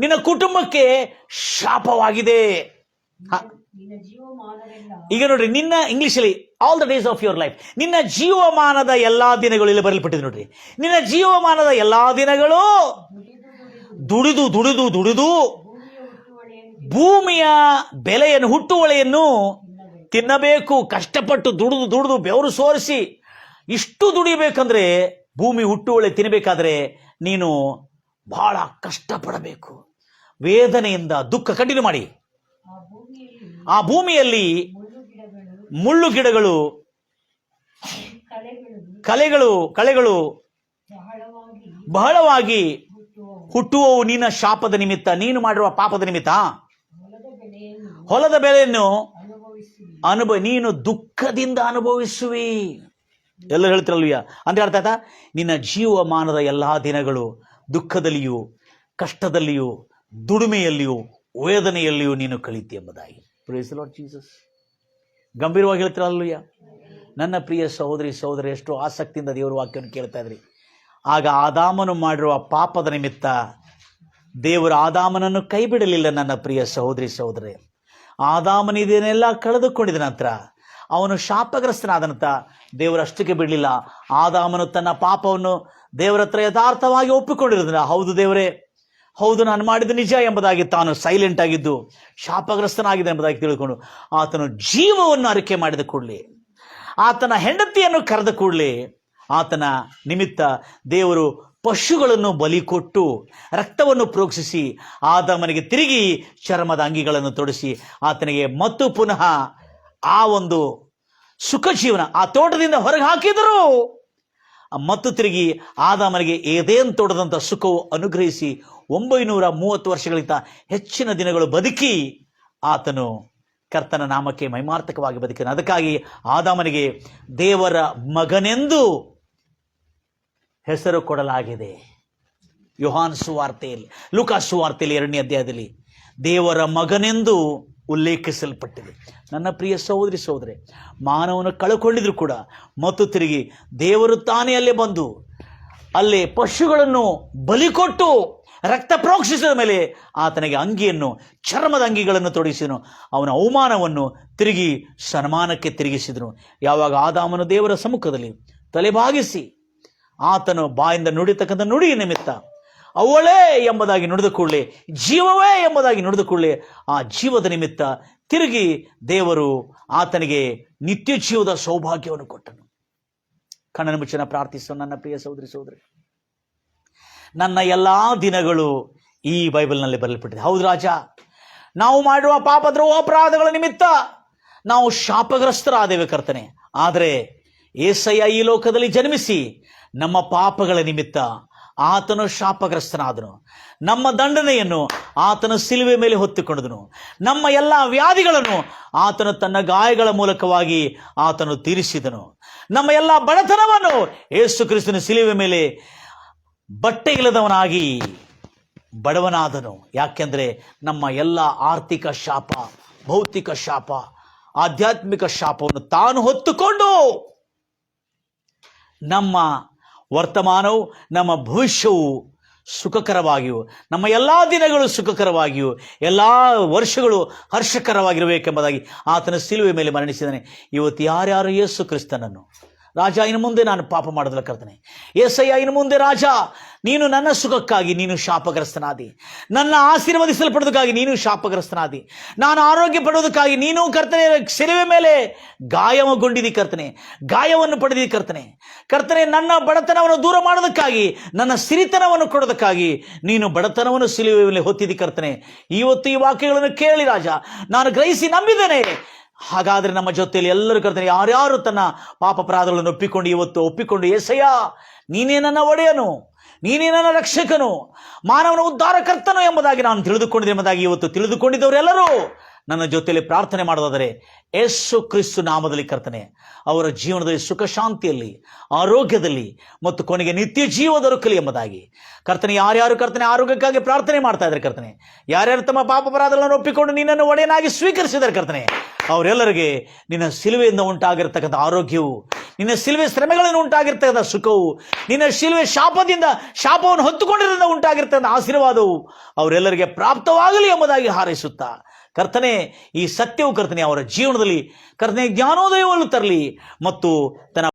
ನಿನ್ನ ಕುಟುಂಬಕ್ಕೆ ಶಾಪವಾಗಿದೆ. ಈಗ ನೋಡ್ರಿ, ನಿನ್ನ ಇಂಗ್ಲಿಷಲ್ಲಿ all the days of your life, ನಿನ್ನ ಜೀವಮಾನದ ಎಲ್ಲಾ ದಿನಗಳು ಇಲ್ಲಿ ಬರಲ್ಪಟ್ಟಿದೆ ನೋಡ್ರಿ. ನಿನ್ನ ಜೀವಮಾನದ ಎಲ್ಲಾ ದಿನಗಳು ದುಡಿದು ದುಡಿದು ದುಡಿದು ಭೂಮಿಯ ಬೆಲೆಯನ್ನು, ಹುಟ್ಟುವಳೆಯನ್ನು ತಿನ್ನಬೇಕು. ಕಷ್ಟಪಟ್ಟು ದುಡಿದು ದುಡಿದು ಬೆವರು ಸೋರಿಸಿ ಇಷ್ಟು ದುಡಿಬೇಕಂದ್ರೆ, ಭೂಮಿ ಹುಟ್ಟುವಳೆ ತಿನ್ನಬೇಕಾದ್ರೆ ನೀನು ಬಹಳ ಕಷ್ಟಪಡಬೇಕು. ವೇದನೆಯಿಂದ ದುಃಖ. ಕಂಟಿನ್ಯೂ ಮಾಡಿ. ಆ ಭೂಮಿಯಲ್ಲಿ ಮುಳ್ಳು ಗಿಡಗಳು, ಕಳೆಗಳು ಬಹಳವಾಗಿ ಹುಟ್ಟುವವು. ನಿನ್ನ ಶಾಪದ ನಿಮಿತ್ತ, ನೀನು ಮಾಡಿರುವ ಪಾಪದ ನಿಮಿತ್ತ ಹೊಲದ ಬೆಲೆಯನ್ನು ನೀನು ದುಃಖದಿಂದ ಅನುಭವಿಸುವಿ. ಎಲ್ಲರೂ ಹೇಳ್ತಿರಲ್ವಯ್ಯ. ಅಂದ್ರೆ ಅರ್ಥ ಆಯ್ತಾ? ನಿನ್ನ ಜೀವಮಾನದ ಎಲ್ಲಾ ದಿನಗಳು ದುಃಖದಲ್ಲಿಯೂ, ಕಷ್ಟದಲ್ಲಿಯೂ, ದುಡಿಮೆಯಲ್ಲಿಯೂ, ವೇದನೆಯಲ್ಲಿಯೂ ನೀನು ಕಳೀತಿ ಎಂಬುದಾಗಿ. Praise the Lord Jesus. ಗಂಭೀರವಾಗಿ ಹೇಳ್ತಿರಲ್ವಯ್ಯ. ನನ್ನ ಪ್ರಿಯ ಸಹೋದರಿ ಸಹೋದರಿ, ಎಷ್ಟು ಆಸಕ್ತಿಯಿಂದ ದೇವರ ವಾಕ್ಯವನ್ನು ಕೇಳ್ತಾ ಇದ್ರಿ. ಆಗ ಆದಾಮನು ಮಾಡಿರುವ ಪಾಪದ ನಿಮಿತ್ತ ದೇವರು ಆದಾಮನನ್ನು ಕೈ ಬಿಡಲಿಲ್ಲ. ನನ್ನ ಪ್ರಿಯ ಸಹೋದರಿ ಸಹೋದರಿ, ಆದಾಮನಿದೇನೆಲ್ಲ ಕಳೆದುಕೊಂಡಿದ ನಂತರ, ಅವನು ಶಾಪಗ್ರಸ್ತನಾದ ನಂತರ ದೇವರು ಅಷ್ಟಕ್ಕೆ ಬಿಡಲಿಲ್ಲ. ಆದಾಮನು ತನ್ನ ಪಾಪವನ್ನು ದೇವರ ಹತ್ರ ಯಥಾರ್ಥವಾಗಿ ಒಪ್ಪಿಕೊಂಡಿರೋದಿಲ್ಲ. ಹೌದು ದೇವರೇ, ಹೌದು ನಾನು ಮಾಡಿದ್ದು ನಿಜ ಎಂಬುದಾಗಿ ತಾನು ಸೈಲೆಂಟ್ ಆಗಿದ್ದು ಶಾಪಗ್ರಸ್ತನಾಗಿದೆ ಎಂಬುದಾಗಿ ತಿಳ್ಕೊಂಡು ಆತನು ಜೀವವನ್ನು ಅರಿಕೆ ಮಾಡಿದ ಕೂಡಲೇ, ಆತನ ಹೆಂಡತಿಯನ್ನು ಕರೆದ ಕೂಡಲೇ, ಆತನ ನಿಮಿತ್ತ ದೇವರು ಪಶುಗಳನ್ನು ಬಲಿ ಕೊಟ್ಟು ರಕ್ತವನ್ನು ಪ್ರೋಕ್ಷಿಸಿ ಆದಾಮನಿಗೆ ತಿರುಗಿ ಚರ್ಮದ ಅಂಗಿಗಳನ್ನು ತೊಡಿಸಿ ಆತನಿಗೆ ಮತ್ತು ಪುನಃ ಆ ಒಂದು ಸುಖ ಜೀವನ ಆ ತೋಟದಿಂದ ಹೊರಗೆ ಹಾಕಿದರು. ಮತ್ತು ತಿರುಗಿ ಆದಾಮನಿಗೆ ಏದೇನ್ ತೋಟದಂಥ ಸುಖವು ಅನುಗ್ರಹಿಸಿ 930 ವರ್ಷಗಳಿಂದ ಹೆಚ್ಚಿನ ದಿನಗಳು ಬದುಕಿ ಆತನು ಕರ್ತನ ನಾಮಕ್ಕೆ ಮಹಿಮಾರ್ಥಕವಾಗಿ ಬದುಕಿದ. ಅದಕ್ಕಾಗಿ ಆದಾಮನಿಗೆ ದೇವರ ಮಗನೆಂದು ಹೆಸರು ಕೊಡಲಾಗಿದೆ. ಯೋಹಾನ್ ಸುವಾರ್ತೆಯಲ್ಲಿ, ಲೂಕಾ ಸುವಾರ್ತೆಯಲ್ಲಿ 2ನೇ ಅಧ್ಯಾಯದಲ್ಲಿ ದೇವರ ಮಗನೆಂದು ಉಲ್ಲೇಖಿಸಲ್ಪಟ್ಟಿದೆ. ನನ್ನ ಪ್ರಿಯ ಸಹೋದರಿ ಸಹೋದರಿ, ಮಾನವನು ಕಳಕೊಂಡಿದ್ರು ಕೂಡ ಮತ್ತು ತಿರುಗಿ ದೇವರು ತಾನೇ ಅಲ್ಲೇ ಬಂದು ಅಲ್ಲೇ ಪಶುಗಳನ್ನು ಬಲಿ ಕೊಟ್ಟು ರಕ್ತ ಪ್ರೋಕ್ಷಿಸಿದ ಮೇಲೆ ಆತನಿಗೆ ಅಂಗಿಯನ್ನು, ಚರ್ಮದ ಅಂಗಿಗಳನ್ನು ತೊಡಿಸಿದನು. ಅವನ ಅವಮಾನವನ್ನು ತಿರುಗಿ ಸನ್ಮಾನಕ್ಕೆ ತಿರುಗಿಸಿದನು. ಯಾವಾಗ ಆದಾಮನು ದೇವರ ಸಮ್ಮುಖದಲ್ಲಿ ತಲೆಬಾಗಿಸಿ ಆತನು ಬಾಯಿಂದ ನುಡಿತಕ್ಕಂಥ ನುಡಿಯ ನಿಮಿತ್ತ ಅವಳೇ ಎಂಬುದಾಗಿ ನುಡಿದ ಕೂಡಲೇ, ಜೀವವೇ ಎಂಬುದಾಗಿ ನುಡಿದ ಕೂಡಲೇ, ಆ ಜೀವದ ನಿಮಿತ್ತ ತಿರುಗಿ ದೇವರು ಆತನಿಗೆ ನಿತ್ಯ ಜೀವದ ಸೌಭಾಗ್ಯವನ್ನು ಕೊಟ್ಟನು. ಕಣ್ಣನ್ನು ಮುಚ್ಚನ ಪ್ರಾರ್ಥಿಸೋ ನನ್ನ ಪ್ರಿಯ ಸಹೋದರಿ ಸಹೋದರಿ, ನನ್ನ ಎಲ್ಲಾ ದಿನಗಳು ಈ ಬೈಬಲ್ನಲ್ಲಿ ಬರೆಯಲ್ಪಟ್ಟಿದೆ. ಹೌದು ರಾಜ, ನಾವು ಮಾಡುವ ಪಾಪದ್ರೋಹ ಅಪರಾಧಗಳ ನಿಮಿತ್ತ ನಾವು ಶಾಪಗ್ರಸ್ತರಾದೇವೆ ಕರ್ತನೆ. ಆದರೆ ಏಸಯ್ಯ ಈ ಲೋಕದಲ್ಲಿ ಜನ್ಮಿಸಿ ನಮ್ಮ ಪಾಪಗಳ ನಿಮಿತ್ತ ಆತನು ಶಾಪಗ್ರಸ್ತನಾದನು. ನಮ್ಮ ದಂಡನೆಯನ್ನು ಆತನು ಸಿಲುವೆ ಮೇಲೆ ಹೊತ್ತುಕೊಂಡನು. ನಮ್ಮ ಎಲ್ಲ ವ್ಯಾಧಿಗಳನ್ನು ಆತನು ತನ್ನ ಗಾಯಗಳ ಮೂಲಕವಾಗಿ ಆತನು ತೀರಿಸಿದನು. ನಮ್ಮ ಎಲ್ಲ ಬಡತನವನ್ನು ಯೇಸು ಕ್ರಿಸ್ತನ ಸಿಲುವೆ ಮೇಲೆ ಬಟ್ಟೆ ಇಲ್ಲದವನಾಗಿ ಬಡವನಾದನು. ಯಾಕೆಂದರೆ ನಮ್ಮ ಎಲ್ಲ ಆರ್ಥಿಕ ಶಾಪ, ಭೌತಿಕ ಶಾಪ, ಆಧ್ಯಾತ್ಮಿಕ ಶಾಪವನ್ನು ತಾನು ಹೊತ್ತುಕೊಂಡು ನಮ್ಮ ವರ್ತಮಾನವು, ನಮ್ಮ ಭವಿಷ್ಯವು ಸುಖಕರವಾಗಿಯೂ, ನಮ್ಮ ಎಲ್ಲ ದಿನಗಳು ಸುಖಕರವಾಗಿಯೂ, ಎಲ್ಲ ವರ್ಷಗಳು ಹರ್ಷಕರವಾಗಿರಬೇಕೆಂಬುದಾಗಿ ಆತನ ಸಿಲುವೆ ಮೇಲೆ ಮರಣಿಸಿದ್ದಾನೆ. ಇವತ್ತು ಯಾರ್ಯಾರು ಯೇಸು ಕ್ರಿಸ್ತನನ್ನು, ರಾಜ ಇನ್ನು ಮುಂದೆ ನಾನು ಪಾಪ ಮಾಡೋದಿಲ್ಲ ಕರ್ತನೆ, ಏಸಯ್ಯ ಇನ್ನು ಮುಂದೆ ರಾಜ ನೀನು ನನ್ನ ಸುಖಕ್ಕಾಗಿ ನೀನು ಶಾಪಗ್ರಸ್ತನಾದಿ, ನನ್ನ ಆಶೀರ್ವದಿಸಲ್ಪಡೋದಕ್ಕಾಗಿ ನೀನು ಶಾಪಗ್ರಸ್ತನಾದಿ, ನಾನು ಆರೋಗ್ಯ ಪಡೋದಕ್ಕಾಗಿ ನೀನು ಕರ್ತನೆ ಸಿಲುವೆ ಮೇಲೆ ಗಾಯಗೊಂಡಿದ್ದಿ ಕರ್ತನೆ, ಗಾಯವನ್ನು ಪಡೆದಿ ಕರ್ತನೆ. ಕರ್ತನೆ, ನನ್ನ ಬಡತನವನ್ನು ದೂರ ಮಾಡೋದಕ್ಕಾಗಿ, ನನ್ನ ಸಿರಿತನವನ್ನು ಕೊಡೋದಕ್ಕಾಗಿ ನೀನು ಬಡತನವನ್ನು ಸಿಲುವೆ ಮೇಲೆ ಹೊತ್ತಿದ್ದಿ ಕರ್ತನೆ. ಇವತ್ತು ಈ ವಾಕ್ಯಗಳನ್ನು ಕೇಳಿ ರಾಜ ನಾನು ಗ್ರಹಿಸಿ ನಂಬಿದ್ದೇನೆ. ಹಾಗಾದರೆ ನಮ್ಮ ಜೊತೆಯಲ್ಲಿ ಎಲ್ಲರೂ ಕರ್ತನೆ, ಯಾರ್ಯಾರು ತನ್ನ ಪಾಪ ಅಪರಾಧಗಳನ್ನು ಒಪ್ಪಿಕೊಂಡು ಏಸಯ್ಯ ನೀನೇ ನನ್ನ ಒಡೆಯನು, ನೀನೇ ನನ್ನ ರಕ್ಷಕನು, ಮಾನವನ ಉದ್ಧಾರಕರ್ತನು ಎಂಬುದಾಗಿ ನಾನು ತಿಳಿದುಕೊಂಡಿದ್ದೆ ಎಂಬುದಾಗಿ ಇವತ್ತು ತಿಳಿದುಕೊಂಡಿದ್ದವರೆಲ್ಲರೂ ನನ್ನ ಜೊತೆಯಲ್ಲಿ ಪ್ರಾರ್ಥನೆ ಮಾಡೋದಾದರೆ ಯೇಸು ಕ್ರಿಸ್ತು ನಾಮದಲ್ಲಿ ಕರ್ತನೆ ಅವರ ಜೀವನದಲ್ಲಿ ಸುಖ ಶಾಂತಿಯಲ್ಲಿ, ಆರೋಗ್ಯದಲ್ಲಿ ಮತ್ತು ಕೊನೆಗೆ ನಿತ್ಯ ಜೀವ ದೊರಕಲಿ ಎಂಬುದಾಗಿ ಕರ್ತನೆ, ಯಾರ್ಯಾರು ಕರ್ತನೆ ಆರೋಗ್ಯಕ್ಕಾಗಿ ಪ್ರಾರ್ಥನೆ ಮಾಡ್ತಾ ಇದ್ದಾರೆ ಕರ್ತನೆ, ಯಾರ್ಯಾರು ತಮ್ಮ ಪಾಪ ಅಪರಾಧಗಳನ್ನು ಒಪ್ಪಿಕೊಂಡು ನಿನ್ನನ್ನು ಒಡೆಯನಾಗಿ ಸ್ವೀಕರಿಸಿದ್ದಾರೆ ಕರ್ತನೆ, ಅವರೆಲ್ಲರಿಗೆ ನಿನ್ನ ಸಿಲುವೆಯಿಂದ ಉಂಟಾಗಿರ್ತಕ್ಕಂಥ ಆರೋಗ್ಯವು, ನಿನ್ನ ಸಿಲುವೆ ಶ್ರಮೆಗಳಿಂದ ಉಂಟಾಗಿರ್ತಕ್ಕಂಥ ಸುಖವು, ನಿನ್ನ ಸಿಲುವೆ ಶಾಪವನ್ನು ಹೊತ್ತುಕೊಂಡಿರೋದ್ರಿಂದ ಉಂಟಾಗಿರ್ತಕ್ಕಂಥ ಆಶೀರ್ವಾದವು ಅವರೆಲ್ಲರಿಗೆ ಪ್ರಾಪ್ತವಾಗಲಿ ಎಂಬುದಾಗಿ ಹಾರೈಸುತ್ತಾ ಕರ್ತನೆ, ಈ ಸತ್ಯವು ಕರ್ತನೆ ಅವರ ಜೀವನದಲ್ಲಿ ಕರ್ತನೆ ಜ್ಞಾನೋದಯವನ್ನು ತರಲಿ ಮತ್ತು ತನ್ನ